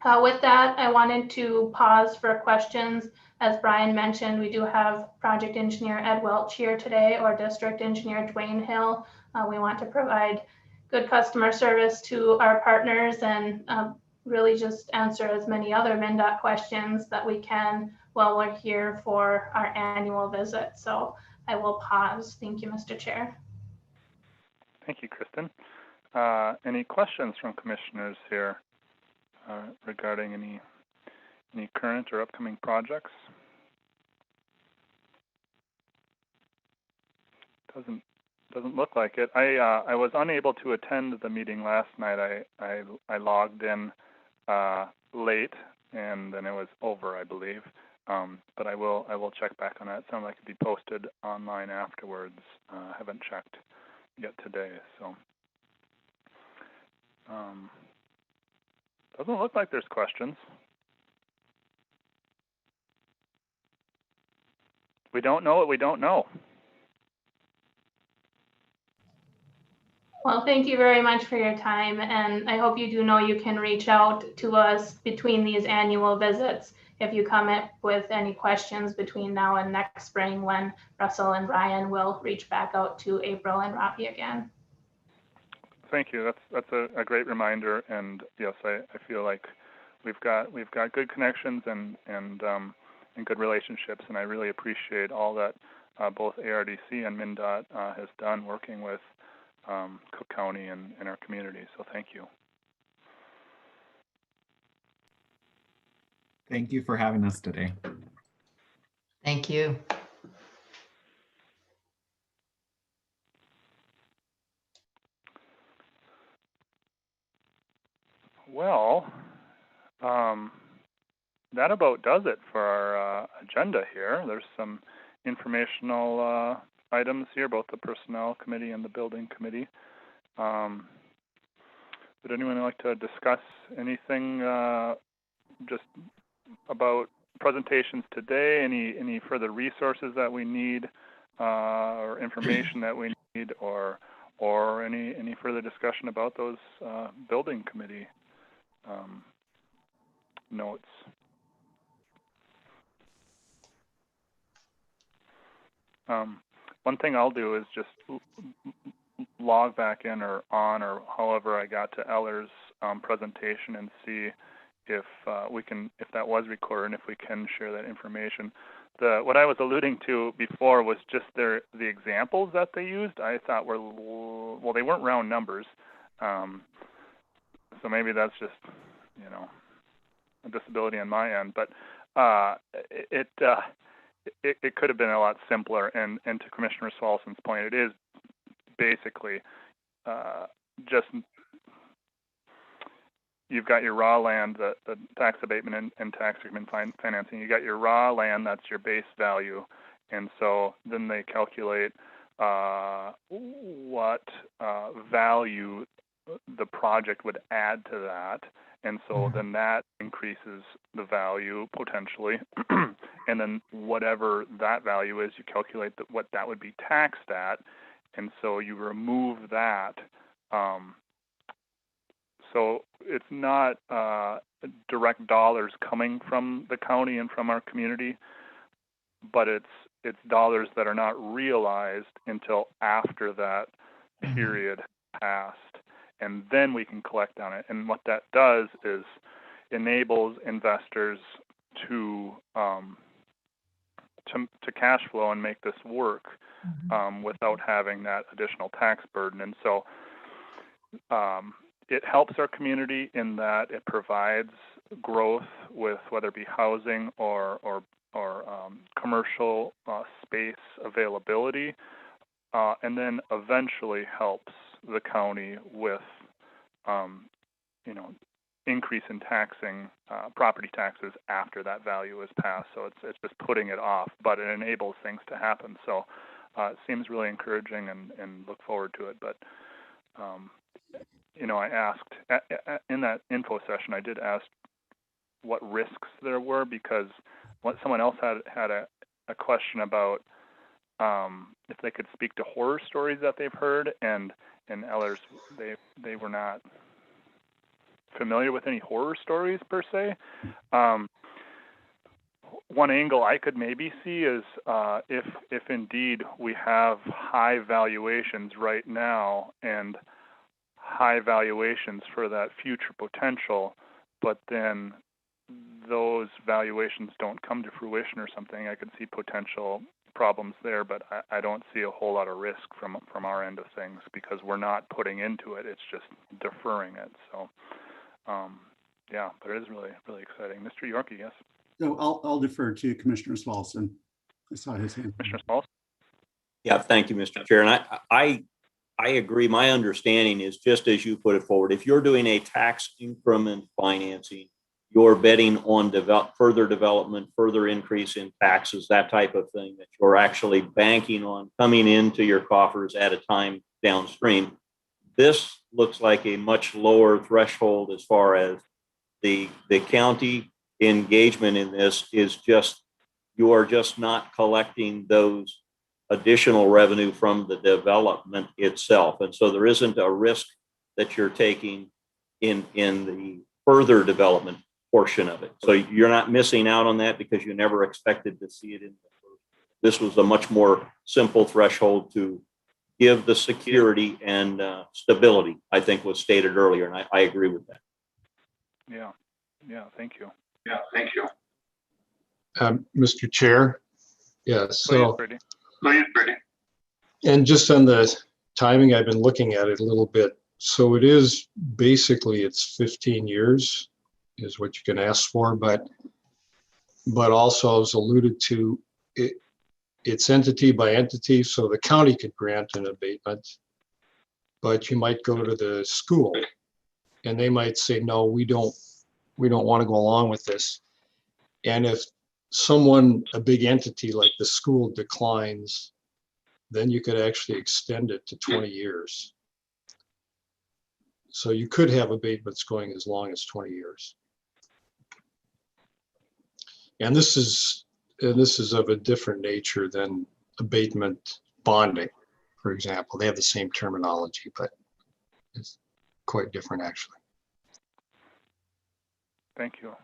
With that, I wanted to pause for questions. As Brian mentioned, we do have Project Engineer Ed Welch here today, or District Engineer Dwayne Hill. We want to provide good customer service to our partners and really just answer as many other MnDOT questions that we can while we're here for our annual visit. So I will pause. Thank you, Mr. Chair. Thank you, Kristen. Any questions from commissioners here regarding any current or upcoming projects? Doesn't look like it. I was unable to attend the meeting last night. I logged in late and then it was over, I believe. But I will check back on that. It sounds like it'd be posted online afterwards. Haven't checked yet today, so. Doesn't look like there's questions. We don't know what we don't know. Well, thank you very much for your time, and I hope you do know you can reach out to us between these annual visits if you come up with any questions between now and next spring, when Russell and Ryan will reach back out to April and Robbie again. Thank you. That's a great reminder, and yes, I feel like we've got good connections and good relationships, and I really appreciate all that both ARDC and MnDOT has done working with Cook County and our community. So thank you. Thank you for having us today. Thank you. Well, that about does it for our agenda here. There's some informational items here, both the Personnel Committee and the Building Committee. Would anyone like to discuss anything just about presentations today? Any further resources that we need, or information that we need, or any further discussion about those Building Committee notes? One thing I'll do is just log back in or on or however I got to Eller's presentation and see if we can, if that was recorded and if we can share that information. What I was alluding to before was just the examples that they used. I thought were, well, they weren't round numbers, so maybe that's just, you know, a disability on my end. But it could have been a lot simpler. And to Commissioner Swalson's point, it is basically just, you've got your raw land, the tax abatement and tax increment financing. You got your raw land, that's your base value. And so then they calculate what value the project would add to that. And so then that increases the value potentially. And then whatever that value is, you calculate what that would be taxed at. And so you remove that. So it's not direct dollars coming from the county and from our community, but it's dollars that are not realized until after that period passed. And then we can collect on it. And what that does is enables investors to cash flow and make this work without having that additional tax burden. And so it helps our community in that it provides growth with whether it be housing or commercial space availability, and then eventually helps the county with, you know, increase in taxing property taxes after that value is passed. So it's just putting it off, but it enables things to happen. So it seems really encouraging, and look forward to it. But you know, I asked in that info session, I did ask what risks there were, because someone else had a question about if they could speak to horror stories that they've heard, and Ellers, they were not familiar with any horror stories per se. One angle I could maybe see is if indeed we have high valuations right now and high valuations for that future potential, but then those valuations don't come to fruition or something, I could see potential problems there, but I don't see a whole lot of risk from our end of things, because we're not putting into it, it's just deferring it. So yeah, but it is really, really exciting. Mr. Yorkie, yes? So I'll defer to Commissioner Swalson. I saw his hand. Commissioner Swalson? Yeah, thank you, Mr. Chair. And I agree. My understanding is just as you put it forward. If you're doing a tax increment financing, you're betting on further development, further increase in taxes, that type of thing, that you're actually banking on coming into your coffers at a time downstream. This looks like a much lower threshold as far as the county engagement in this is just, you are just not collecting those additional revenue from the development itself. And so there isn't a risk that you're taking in the further development portion of it. So you're not missing out on that because you never expected to see it in the first. This was a much more simple threshold to give the security and stability, I think was stated earlier. And I agree with that. Yeah. Yeah. Thank you. Yeah, thank you. Mr. Chair. Yeah, so. And just on the timing, I've been looking at it a little bit. So it is basically, it's 15 years is what you can ask for, but also as alluded to, it's entity by entity. So the county could grant an abatement, but you might go to the school and they might say, no, we don't want to go along with this. And if someone, a big entity like the school declines, then you could actually extend it to 20 years. So you could have abatements going as long as 20 years. And this is of a different nature than abatement bonding, for example. They have the same terminology, but it's quite different actually. Thank you.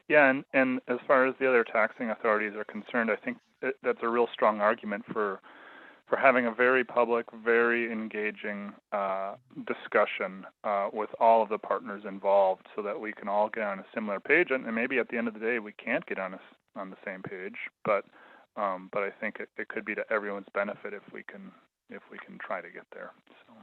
Yeah, and as far as the other taxing authorities are concerned, I think that's a real strong argument for having a very public, very engaging discussion with all of the partners involved, so that we can all get on a similar page. And maybe at the end of the day, we can't get on the same page, but I think it could be to everyone's benefit if we can try to get there. So.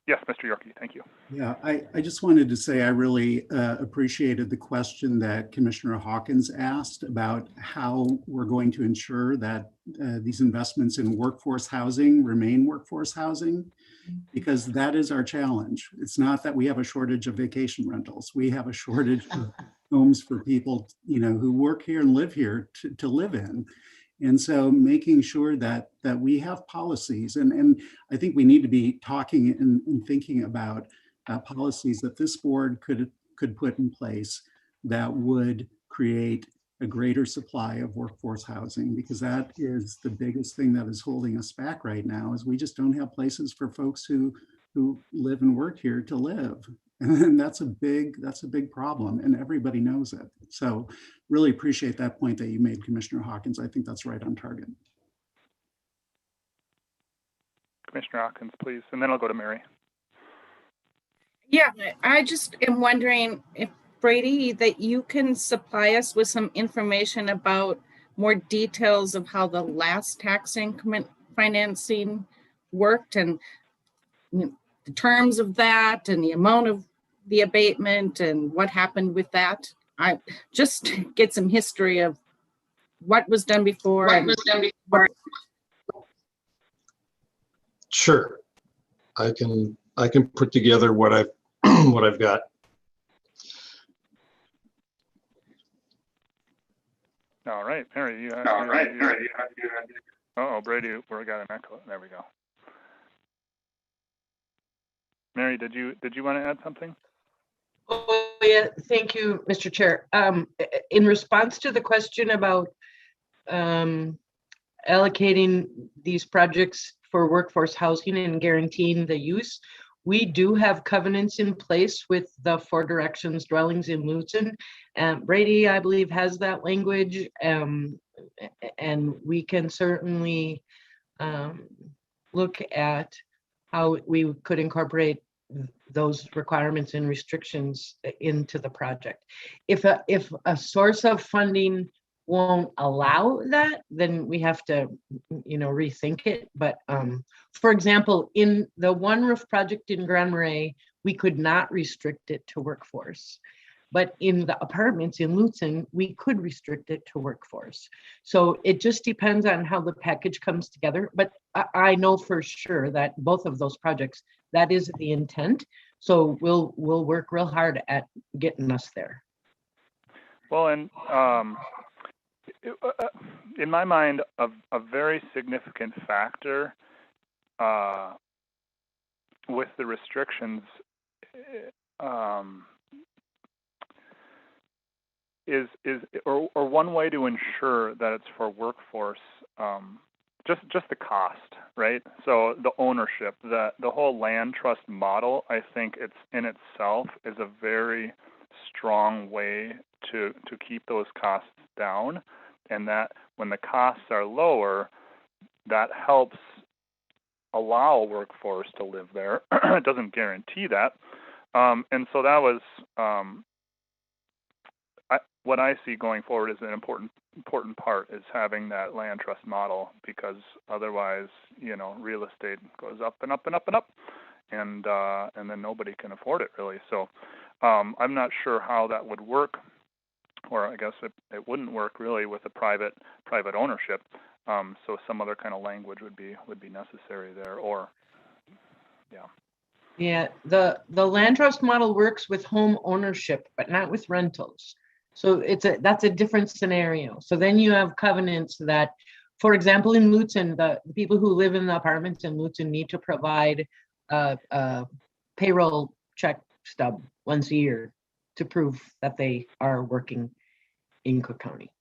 Yes, Mr. Yorkie, thank you. Yeah, I just wanted to say I really appreciated the question that Commissioner Hawkins asked about how we're going to ensure that these investments in workforce housing remain workforce housing, because that is our challenge. It's not that we have a shortage of vacation rentals. We have a shortage of homes for people, who work here and live here to live in. And so making sure that we have policies, and I think we need to be talking and thinking about policies that this board could put in place that would create a greater supply of workforce housing, because that is the biggest thing that is holding us back right now, is we just don't have places for folks who live and work here to live. And that's a big problem, and everybody knows it. So really appreciate that point that you made, Commissioner Hawkins. I think that's right on target. Commissioner Hawkins, please, and then I'll go to Mary. Yeah, I just am wondering if, Brady, that you can supply us with some information about more details of how the last tax increment financing worked, and the terms of that, and the amount of the abatement, and what happened with that. I just get some history of what was done before. Sure, I can put together what I've got. All right, Mary, you have. Oh, Brady, we got an echo. There we go. Mary, did you want to add something? Oh, yeah, thank you, Mr. Chair. In response to the question about allocating these projects for workforce housing and guaranteeing the use, we do have covenants in place with the 4 Directions dwellings in Lutzen. Brady, I believe, has that language, and we can certainly look at how we could incorporate those requirements and restrictions into the project. If a source of funding won't allow that, then we have to, rethink it. But for example, in the One Roof project in Grand Marais, we could not restrict it to workforce. But in the apartments in Lutzen, we could restrict it to workforce. So it just depends on how the package comes together. But I know for sure that both of those projects, that is the intent. So we'll work real hard at getting us there. Well, and in my mind, a very significant factor with the restrictions is one way to ensure that it's for workforce, just the cost, right? So the ownership, the whole land trust model, I think it's in itself is a very strong way to keep those costs down, and that when the costs are lower, that helps allow a workforce to live there. It doesn't guarantee that, and so that was what I see going forward is an important part is having that land trust model, because otherwise, real estate goes up and up and up and up, and then nobody can afford it really. So I'm not sure how that would work, or I guess it wouldn't work really with a private ownership. So some other kind of language would be necessary there, or yeah. Yeah, the land trust model works with home ownership, but not with rentals. So that's a different scenario. So then you have covenants that, for example, in Luton, the people who live in the apartments in Luton need to provide a payroll check stub once a year to prove that they are working in Cook County.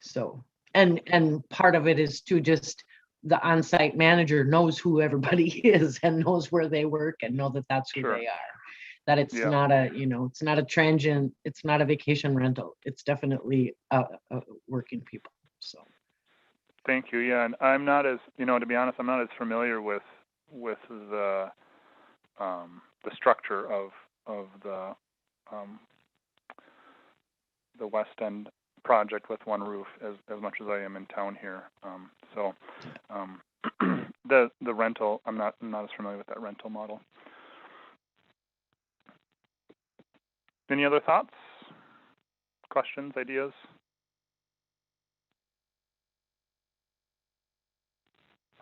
So, and part of it is to just the on-site manager knows who everybody is and knows where they work and know that that's who they are. That it's not a, it's not a transient, it's not a vacation rental. It's definitely working people. So. Thank you. Yeah, and I'm not as, to be honest, I'm not as familiar with the structure of the West End project with One Roof as much as I am in town here. The rental, I'm not as familiar with that rental model. Any other thoughts, questions, ideas?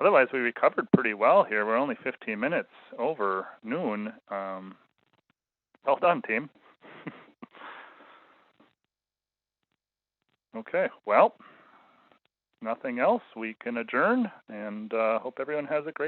Otherwise, we recovered pretty well here. We're only 15 minutes over noon. Well done, team. Okay, well, nothing else. We can adjourn, and hope everyone has a great